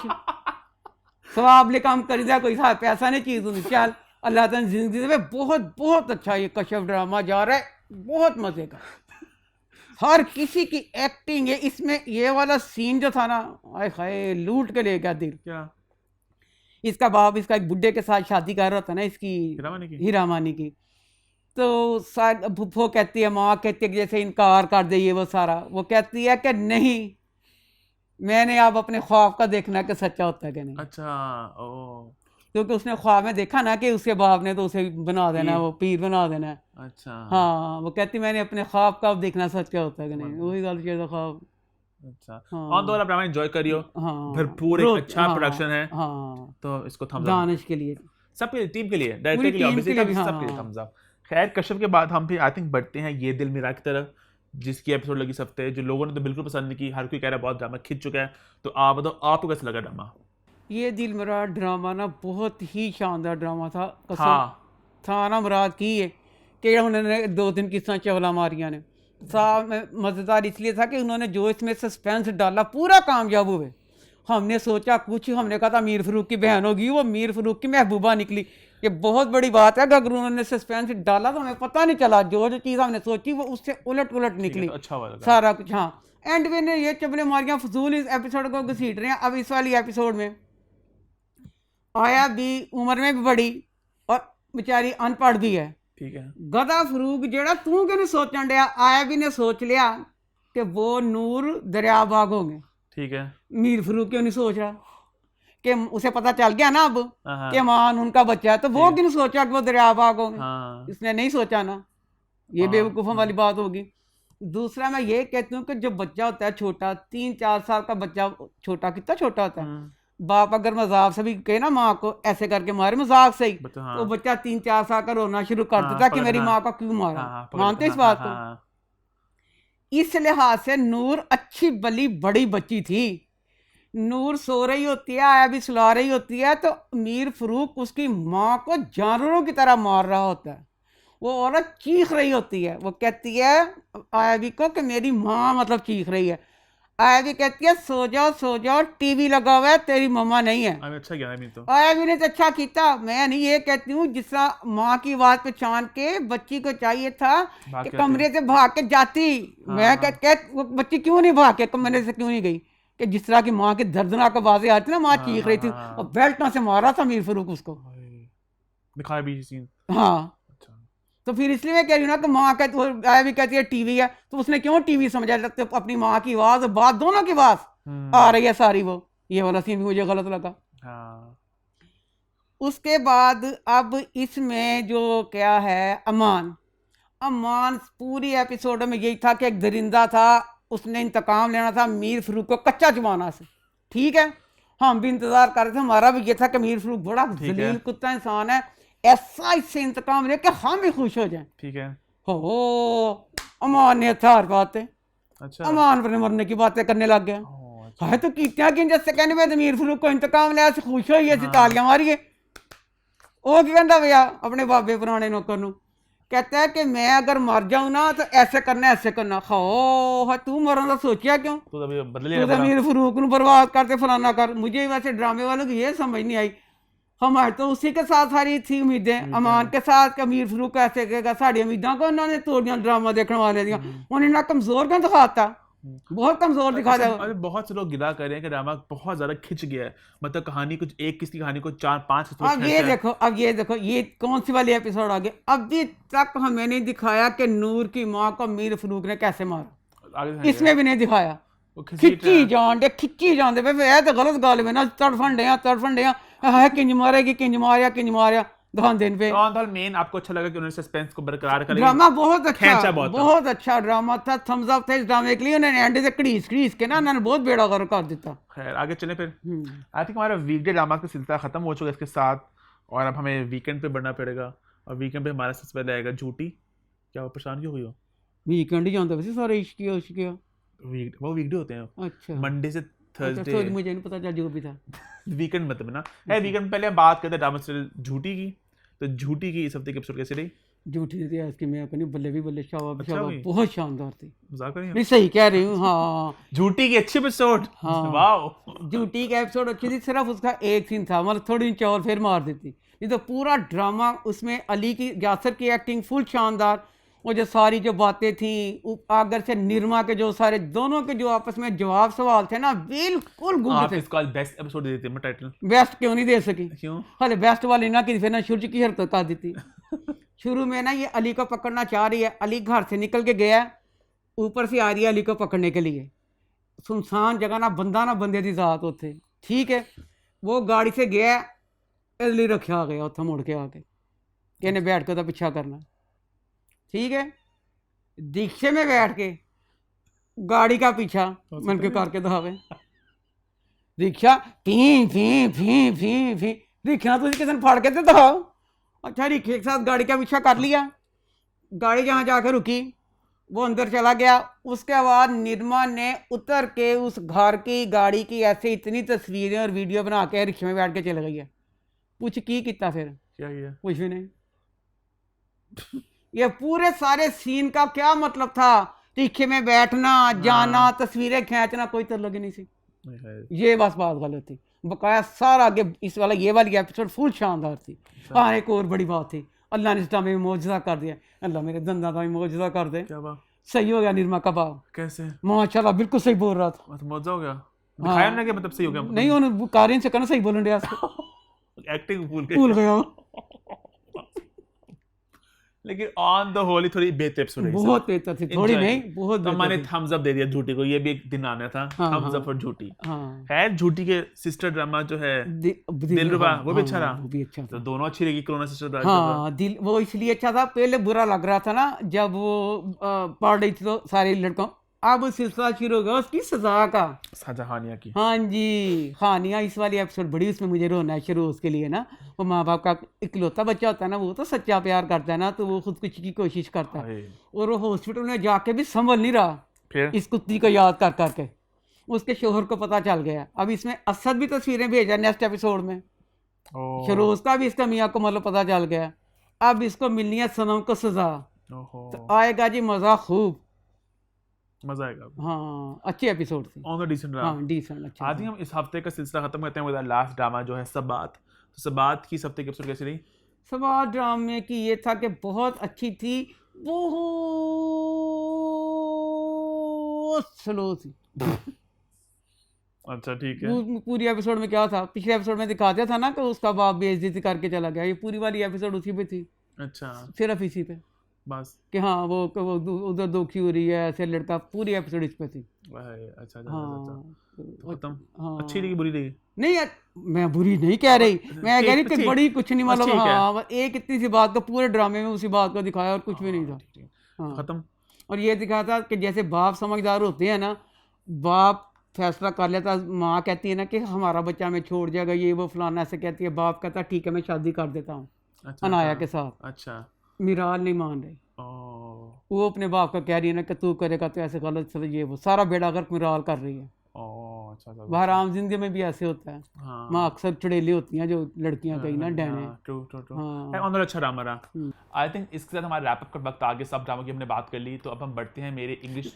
सवाब ले काम करीदा, कोई सा पैसा नहीं चीज होती। चल अल्लाह ताला जिंदगी दे। बहुत बहुत अच्छा ये कश्यप ड्रामा जा रहा है, बहुत मजे का, हर किसी की एक्टिंग है इसमें। ये वाला सीन जो था ना, आय हाय लूट के ले गया दिल। क्या? इसका बाप इसका एक बुड्ढे के साथ शादी कर रहा था ना, इसकी हीरामानी की? हीरामानी की। तो फुफ्फो कहती है, माँ कहती है कि जैसे इनकार कर दे ये वो सारा, वो कहती है कि नहीं, मैंने अब अपने ख्वाब का देखना कि सच्चा होता है कि नहीं। अच्छा। ओ। क्योंकि उसने ख्वाब में देखा ना कि उसके बाप ने तो उसे बना देना है, पीर। वो पीर बना देना है। अच्छा। हाँ वो कहती मैंने अपने ख्वाब का अब देखना सच्चा होता है कि नहीं, वही गल किया ख्वाब। अच्छा। हाँ ऑन द होल आप ड्रामा एंजॉय करियो, हाँ भरपूर एक अच्छा हाँ प्रोडक्शन है, हाँ तो इसको थम्स अप दानिश के लिए, सबके टीम के लिए, डायरेक्टर पूरी के लिए टीम ऑब्वियसली के लिए भी। सबके लिए हाँ थम्स अप। खैर कश्यप के बाद हम फिर आई थिंक बढ़ते हैं ये दिल मेरा की तरफ, जिसकी एपिसोड लगी इस हफ्ते, जो लोगों ने तो बिल्कुल पसंद नहीं की, हर कोई कह रहा है बहुत ड्रामा खिंच चुका है। तो आप बताओ आपको कैसा लगा ड्रामा? ये दिल मेरा ड्रामा ना बहुत ही शानदार ड्रामा था, कसम हाँ। था ना मुराद की है कि उन्होंने 2 दिन किस्सा चवला मारिया ने साहब में मज़ेदार इसलिए था कि उन्होंने जो इसमें सस्पेंस डाला पूरा कामयाब हुए। हमने सोचा कुछ, हमने कहा था मीर फारूक की बहन होगी, वो मीर फारूक की महबूबा निकली। ये बहुत बड़ी बात है कि अगर उन्होंने सस्पेंस डाला तो हमें पता नहीं चला, जो जो चीज़ हमने सोची वो उससे उलट पुलट ठीक है, निकली तो अच्छा हुआ लगा। सारा कुछ। हाँ एंड में ने ये चबले मारियाँ फजूल इस एपिसोड को घसीट रहे हैं। अब इस वाली एपिसोड में आया भी उम्र में भी बड़ी और बेचारी अनपढ़ भी है। ठीक है। गधा फरूक जेड़ा तू क्यों नहीं सोचन डया, आया भी ने सोच लिया कि वो नूर दरिया बाग होंगे। ठीक है। मीर फरूक क्यों नहीं सोच रहा कि उसे पता चल गया ना अब हाँ कि मान उनका बच्चा है, तो वो क्यों नहीं सोचा कि वो दरिया बाग होंगे। हाँ इसने नहीं सोचा ना, ये हाँ, बेवकूफ़ों वाली बात होगी। दूसरा मैं ये कहती हूँ कि जो बच्चा होता है छोटा, 3-4 साल का बच्चा, छोटा कितना छोटा होता है, बाप अगर मजाक से भी कहे ना माँ को ऐसे करके मारे मजाक से ही, बच्चा, हाँ। तो बच्चा 3-4 साल का रोना शुरू कर हाँ, देता कि पकड़, मेरी हाँ। माँ को क्यों मारा। हाँ, पकड़, मानते इस हाँ, बात हाँ, को। हाँ, इस लिहाज से नूर अच्छी बली बड़ी बच्ची थी। नूर सो रही होती है, आया भी सुला रही होती है, तो मीर फरूक उसकी माँ को जानवरों की तरह मार रहा होता है। वो औरत चीख रही होती है, वो कहती है आया भी को कि मेरी माँ मतलब चीख रही है। आया भी कहती है सो जाओ टीवी लगा हुआ है, तेरी मम्मा नहीं है। अभी अच्छा गया अभी तो। आया भी ने तो अच्छा किया। मैं नहीं ये कहती हूँ जिस तरह माँ की आवाज़ पहचान के बच्ची को चाहिए था भाग कि के कमरे से भाग के जाती। हाँ, मैं कह वो बच्ची क्यों नहीं भाग के कमरे से क्यों नहीं गई, कि जिस तरह की माँ की दर्दनाक आवाज़ें आती ना, माँ हाँ, चीख रही थी हाँ, और बेल्टों से मारा था मीर फरूक उसको। हाय, दिखाया भी सीन। हाँ अच्छा। तो फिर इसलिए मैं कह रही हूँ ना कि माँ कहती, वो आया भी कहती है टीवी है, तो उसने क्यों टीवी समझा, तो अपनी माँ की आवाज़ और बात दोनों की आवाज़ आ रही है सारी। वो ये वाला सीन भी मुझे गलत लगा। हाँ उसके बाद अब इसमें जो क्या है, अमान अमान पूरी एपिसोड में यही था कि एक दरिंदा था, उसने इंतकाम लेना था मीर फरूक को कच्चा जमाना से। ठीक है, हम भी इंतजार कर रहे थे, हमारा भी ये था कि मीर फरूक बड़ा ठीक है। जलील कुत्ता इंसान है, ऐसा इससे इंतकाम ले कि हम भी खुश हो जाएं। ठीक है। हो अमान ने हथियार पाते, अच्छा। अमान अपने मरने की बातें करने लग गया। ओह, अच्छा। है तो कीतियां कि जैसे कहने में मीर फरूक को इंतकाम लिया, खुश होइए, हाँ। तालियां मारिए। वो की कहता भैया अपने बाबे पुराने नौकर नू, कहता है कि मैं अगर मर जाऊं ना तो ऐसे करना ऐसे करना। खाओ तू मरन का सोचिया क्यों, तो अभी बदल तू लेगा तो पूरा। मीर फरूक नू बर्बाद करते फलाना कर। मुझे वैसे ड्रामे वालों की ये समझ नहीं आई, हमारे तो उसी के साथ सारी थी उम्मीदें, अमान के साथ कि मीर फरूक ऐसे कहेगा, साड़ी उम्मीदों को उन्होंने तोड़ियां ड्रामा देखने वाले दिया। उन्हें ना कमजोर क्यों दिखाता, बहुत कमजोर दिखा दे। अरे बहुत से लोग गिला कर रहे हैं कि ड्रामा बहुत ज्यादा खिंच गया है, मतलब कहानी कुछ एक किसी कहानी को 4-5 एपिसोड अब ये देखो, अब ये देखो, ये कौन सी वाली एपिसोड आ गई। अभी तक हमें नहीं दिखाया कि नूर की माँ को मीर फरूक ने कैसे मारा, आगे इसमें भी नहीं दिखाया। वो खिंची खिच्ची जान दे, खिच्ची जान दे भाई, तो गलत गल है ना, तड़फन डे है, किंज मारेगी, किंज मारिया ध्यान देन पे। मेन आपको अच्छा लगा कि उन्होंने सस्पेंस को बरकरार कर ड्रामा बहुत अच्छा, खींचा बहुत था। बहुत अच्छा ड्रामा था, थम्स अप था इस ड्रामे के लिए। उन्होंने एंड से घड़ीस के ना उन्होंने बहुत बेड़ा गर्क कर देता। खैर आगे चले फिर। आई थिंक हमारा वीकडे ड्रामा का सिलसिला खत्म हो चुका है इसके साथ, और अब हमें वीकेंड पे बढ़ना पड़ेगा। और वीकेंड पे हमारा सबसे पहले आएगा झूठी। क्या वो परेशान क्यों हुई हो? वीकेंड ही जानते वैसे सारे इश्किया। वो वीकडे होते हैं अच्छा, मंडे से थर्सडे। सॉरी मुझे नहीं पता जो भी था। वीकेंड मतलब ना है। वीकेंड पहले हम बात करते हैं ड्रामा सीरियल झूठी की। तो झूठी की इस हफ्ते की एपिसोड कैसी रही? झूठी थी आज की, मैं अपनी बल्ले भी बल्ले, शाबाश अच्छा शाबाश, हुई? बहुत शानदार थी। मजाक कर रही नहीं सही कह रही हूँ, हाँ। झूठी की अच्छी एपिसोड। हाँ। वाओ। झूठी का एपिसोड अच्छी थी, सिर्फ उसका एक सीन था, मतलब थोड़ी इंच और फिर मार देती। नहीं तो पूरा ड्रामा उसमें अली की, यासर की एक्टिंग फुल शानदार। वो जो सारी जो बातें थी, आगर से निरमा के जो सारे दोनों के जो आपस में जवाब सवाल थे ना, बिल्कुल गुड आप थे। इसको आज बेस्ट एपिसोड दे देते हैं टाइटल। बेस्ट क्यों नहीं दे सकी, क्यों? हाले बेस्ट वाली ना की, फिर ना शुरू की हरकत कर देती। शुरू में ना ये अली को पकड़ना चाह रही है, अली घर से निकल के गया, ऊपर से आ रही है अली को पकड़ने के लिए। सुनसान जगह ना बंदा ना बंदे की जात होते। ठीक है, वो गाड़ी से गया, इसलिए रखा आ गया उत्थे मुड़ के आके कि इन्हें बैठ के तो पीछा करना। ठीक है, रिक्शे में बैठ के गाड़ी का पीछा मन के करके दिखावे। रिक्शा फी फी फी फी फी, रिक्शा तो किसी ने फाड़ के तो दिखाओ। अच्छा, रिक्शे के साथ गाड़ी का पीछा कर लिया, गाड़ी जहाँ जाकर रुकी, वो अंदर चला गया। उसके बाद निर्मा ने उतर के उस घर की गाड़ी की ऐसे इतनी तस्वीरें और वीडियो बना के रिक्शे में बैठ के चले गई है। पूछ की कितना फिर? क्या किया? कुछ भी नहीं। ये पूरे सारे सीन का क्या मतलब था? रिक्शे में बैठना, जाना, तस्वीरें खींचना, कोई तल्लुक ही नहीं थी। ये बस बात गलत थी। बकाया सारा आगे इस वाला ये वाली एपिसोड फुल शानदार थी। हाँ, एक और बड़ी बात थी, अल्लाह ने इस टाइम में मौजज़ा कर दिया। अल्लाह मेरे दंदा का भी मौजज़ा कर दे। क्या बात? सही हो गया निर्मा का भाव। कैसे? माशाल्लाह बिल्कुल सही बोल रहा था। मतलब मौजा हो गया? दिखाया ना कि मतलब सही हो गया? नहीं, उन्होंने कारिन से कहना सही बोलन दिया, एक्टिंग भूल गया। लेकिन ऑन द होल थोड़ी बेहतर एपिसोड है। बहुत बेहतर थी, थोड़ी नहीं, बहुत तो मैंने बेहतर थी। थम्स अप दे दिया झूठी को। ये भी एक दिन आना था, हाँ, थम्स हाँ। अप फॉर झूठी। हाँ, खैर झूठी के सिस्टर ड्रामा जो है दिलरुबा, वो भी अच्छा रहा। वो भी अच्छा तो था। दोनों अच्छी लगी, कोरोना सिस्टर ड्रामा। हाँ, दिल वो इसलिए अच्छा था, पहले बुरा लग रहा था ना जब वो पढ़ रही थी तो सारे लड़कों, अब सिलसिला शुरू हो गया उसकी सजा का। सजा हानिया की। हाँ जी, हानिया इस वाली एपिसोड बड़ी, उसमें मुझे रोना है शुरू उसके लिए ना। वो माँ बाप का इकलौता बच्चा होता है ना, वो तो सच्चा प्यार करता है ना, तो वो खुदकुशी की कोशिश करता है। और वो हॉस्पिटल में जाके भी संभल नहीं रहा फिर इस कुत्ती को याद कर करके। उसके शोहर को पता चल गया। अब इसमें असद भी तस्वीरें भेजा नेक्स्ट एपिसोड में। शरोज का भी इसका मियाँ को मतलब पता चल गया। अब इसको मिलनी है सनम को सजा। तो आएगा जी मजा खूब, मजा आएगा। हाँ, अच्छी एपिसोड थी। ऑन द डिसेंट रहा। हाँ, डिसेंट अच्छा। आज ही हम इस हफ्ते का सिलसिला खत्म करते हैं विद लास्ट ड्रामा जो है सबात। तो सबात की इस हफ्ते की एपिसोड कैसी रही? सवाल ड्रामे की ये था कि बहुत अच्छी थी, बहुत स्लो थी। अच्छा ठीक है। पूरी एपिसोड में क्या था, पिछले एपिसोड में दिखा दिया था ना कि उसका बाप बेइज्जती करके चला गया, ये पूरी वाली एपिसोड उसी पे थी, अच्छा सिर्फ इसी पे। बस कि हाँ वो उधर दुखी हो रही है, ऐसे लड़का, पूरी एपिसोड इस पे थी। भाई अच्छा अच्छा अच्छा हाँ तो खत्म। अच्छी हाँ लगी बुरी लगी? नहीं यार, मैं बुरी नहीं कह रही, मैं कह रही ठीक कि ठीक, बड़ी कुछ नहीं, बस मतलब ठीक है। हाँ बस एक इतनी सी बात को पूरे ड्रामे में उसी बात को दिखाया और कुछ भी नहीं था। ठीक ठीक तो हाँ, खत्म। और ये दिखाया था कि जैसे बाप समझदार होते हैं ना, बाप फैसला कर लेता, माँ कहती है ना कि हमारा बच्चा हमें छोड़ जाएगा, ये वो फलाना, ऐसे कहती है, बाप कहता ठीक है मैं शादी कर देता हूँ अच्छा अच्छा अनाया के साथ। अच्छा। मिराल नहीं मान रही, ओ वो अपने बाप का कह रही है ना कि तू करेगा तो ऐसे गलत, चलो ये वो सारा बेड़ा गर्क मिराल कर रही है। ओ अच्छा अच्छा बाहर अच्छा। आम जिंदगी में भी ऐसे होता है, माँ हाँ अक्सर चुड़ैली होती हैं जो लड़कियां कहीं ना डैने। True true true. है हाँ ऑन अच्छा ड्रामा रहा। आई थिंक इसके साथ हमारा रैप अप का वक्त आ गया, सब ड्रामा की हमने बात कर ली, तो अब हम बढ़ते हैं मेरे इंग्लिश।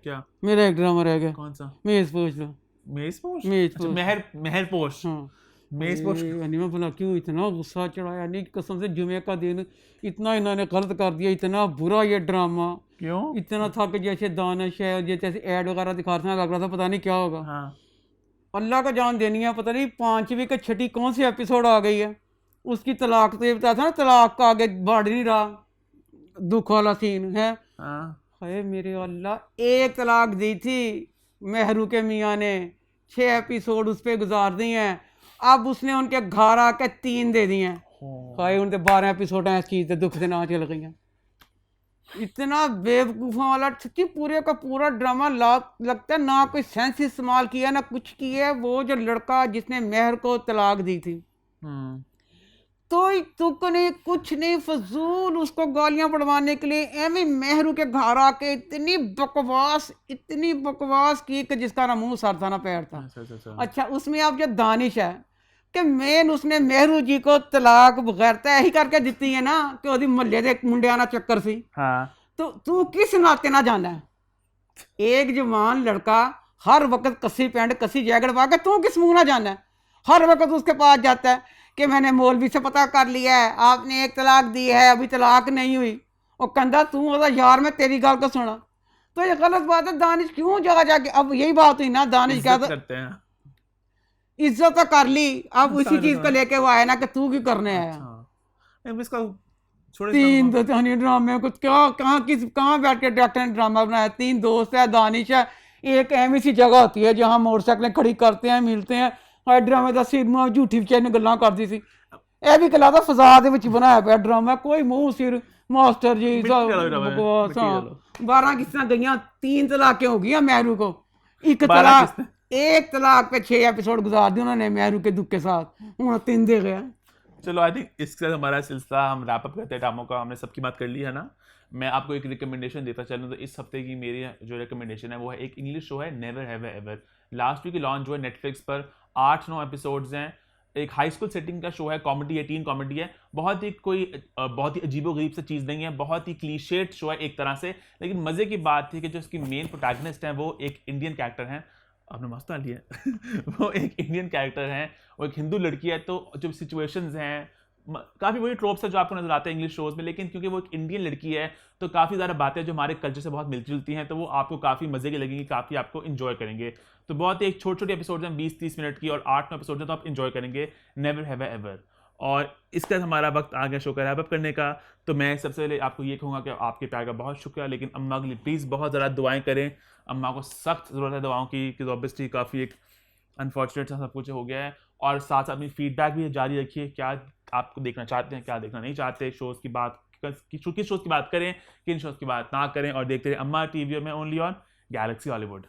क्या? मेरा एक ड्रामा रह गया, कौन सा? मेज पूछ लो। मेजपोश? मेज अच्छा पूछ, मेहरपोश। हाँ। मेजपोश। अरे अनिमा भला क्यों इतना गुस्सा चढ़ाया, नहीं कसम से जुमे का दिन इतना इन्होंने गलत कर दिया, इतना बुरा ये ड्रामा। क्यों? इतना था कि जैसे दानिश है, जैसे ऐड वगैरह दिखाते हैं, लग रहा था पता नहीं क्या होगा। हाँ अल्लाह का जान देनी है, पता नहीं 5वीं के 6ठी कौन सी एपिसोड आ गई है उसकी, तलाक, तो ये बताया था ना तलाक का आगे बढ़ नहीं रहा, दुख वाला सीन है। हाँ हाय मेरे अल्लाह, एक तलाक दी थी मेहरू के मियाँ ने, 6 एपिसोड उस पर गुजार दिए हैं, अब उसने उनके घर आके 3 दे दिए हैं। हाय उनके 12 एपिसोड हैं इस चीज़ से, दुख से ना चल गई हैं। इतना बेवकूफ़ों वाला सच्ची, पूरे का पूरा ड्रामा लगता है ना कोई सेंस इस्तेमाल किया ना कुछ किया। वो जो लड़का जिसने मेहर को तलाक दी थी, हम्म तो तुक नहीं कुछ नहीं, फजूल उसको गालियां पड़वाने के लिए एमी मेहरू के घर आके इतनी बकवास की कि जिसका ना मुंह सर था ना पैर था। अच्छा अच्छा अच्छा। अच्छा उसमें आप जो दानिश है कि मेन उसने मेहरू जी को तलाक बगैर तय ही करके दिती है ना कि ओदी मुहल्ले दे मुंडिया ना चक्कर सी, हाँ तो तू किस नाते ना जाना है? एक जवान लड़का हर वक्त कसी पैंट कसी जैकेट पा के, तू किस मुंह ना जाना है? हर वक्त उसके पास जाता है कि मैंने मौलवी से पता कर लिया है, आपने एक तलाक दी है, अभी तलाक नहीं हुई। और कंधा तू होता यार मैं तेरी गल को सुना, तो ये गलत बात है। दानिश क्यों जगह जाके, अब यही बात हुई ना, दानिश क्या इज्जत था, करते हैं। इज्जत तो कर ली, अब उसी समझ रहा चीज को समझ लेके वो आया ना कि तू क्यों करने रहा। आया। अच्छा नहीं इसका छोड़े इसका तीन तो हनी ड्रामे कुछ क्या, कहाँ बैठ के डॉक्टर ने ड्रामा बनाया। 3 दोस्त है, दानिश है, एक ऐसी सी जगह होती है जहाँ मोटरसाइकिलें खड़ी करते हैं, मिलते हैं, हर ड्रामे का सिर मुँह झूठी विचारी ने गल्लां करती सी। ਇਹ ਵੀ ਕਲਾ ਦਾ ਫਜ਼ਾ ਦੇ ਵਿੱਚ ਬਣਾਇਆ ਪਿਆ ਡਰਾਮਾ, ਕੋਈ ਮੂੰਹ ਸਿਰ ਮਾਸਟਰ ਜੀ मिट्टी सब डालो ड्रामे में, बकवास। मिट्टी हाँ डालो। 12 किस्तां गईਆਂ, 3 तलाकें हो गई मेहरू को, एक 12 तलाक, किस्तें? एक तलाक पे 6 एपिसोड गुजार दिए उन्होंने मेहरू के दुख के साथ, हूँ 3 दे गया। चलो आई थिंक इसके साथ हमारा सिलसिला हम रैप अप करते हैं ड्रामों का, हमने सबकी बात कर ली है ना। मैं आपको एक रिकमेंडेशन देता चलूँ, तो इस हफ्ते की मेरी जो रिकमेंडेशन है वो है एक इंग्लिश शो है never have ever. Last week launch हुआ है नेटफ्लिक्स पर, 8-9 एपिसोड्स हैं। एक हाई स्कूल सेटिंग का शो है, कॉमेडी है, टीन कॉमेडी है, बहुत ही कोई बहुत ही अजीबोगरीब से चीज़ नहीं है, बहुत ही क्लीशेड शो है एक तरह से। लेकिन मज़े की बात थी कि जो उसकी मेन प्रोटैगनिस्ट हैं वो एक इंडियन कैरेक्टर हैं, आपने मस्त डाली है वो एक इंडियन कैरेक्टर हैं, वो एक हिंदू लड़की है। तो जो सिचुएशंस हैं काफ़ी वही ट्रोप्स है जो आपको नजर आते हैं इंग्लिश शोज़ में, लेकिन क्योंकि वो एक इंडियन लड़की है तो काफ़ी ज़्यादा बातें जो हमारे कल्चर से बहुत मिलती जुलती हैं, तो वो आपको काफ़ी मज़े की लगेंगी, काफ़ी आपको इन्जॉय करेंगे। तो बहुत ही एक छोटी छोटी एपिसोड हैं 20-30 मिनट की, और 8-9 एपिसोड हैं, तो आप इन्जॉय करेंगे नेवर हैव एवर। और इसके साथ हमारा वक्त आ गया शो का रैप अप करने का। तो मैं सबसे पहले आपको ये कहूँगा कि आपके प्यार का बहुत शुक्रिया, लेकिन अम्मा के लिए प्लीज़ बहुत ज़्यादा दुआएं करें। अम्मा को सख्त ज़रूरत है दुआओं की, क्योंकि ऑब्वियसली काफ़ी एक अनफॉर्चुनेट सा सब कुछ हो गया है। और साथ साथ अपनी फीडबैक भी जारी रखिए, क्या आपको देखना चाहते हैं, क्या देखना नहीं चाहते, शोज़ की बात किस शोज़ की बात करें, किन शोज़ की बात ना करें, और देखते रहे अम्मा टीवी में ओनली ऑन गैलेक्सी हॉलीवुड।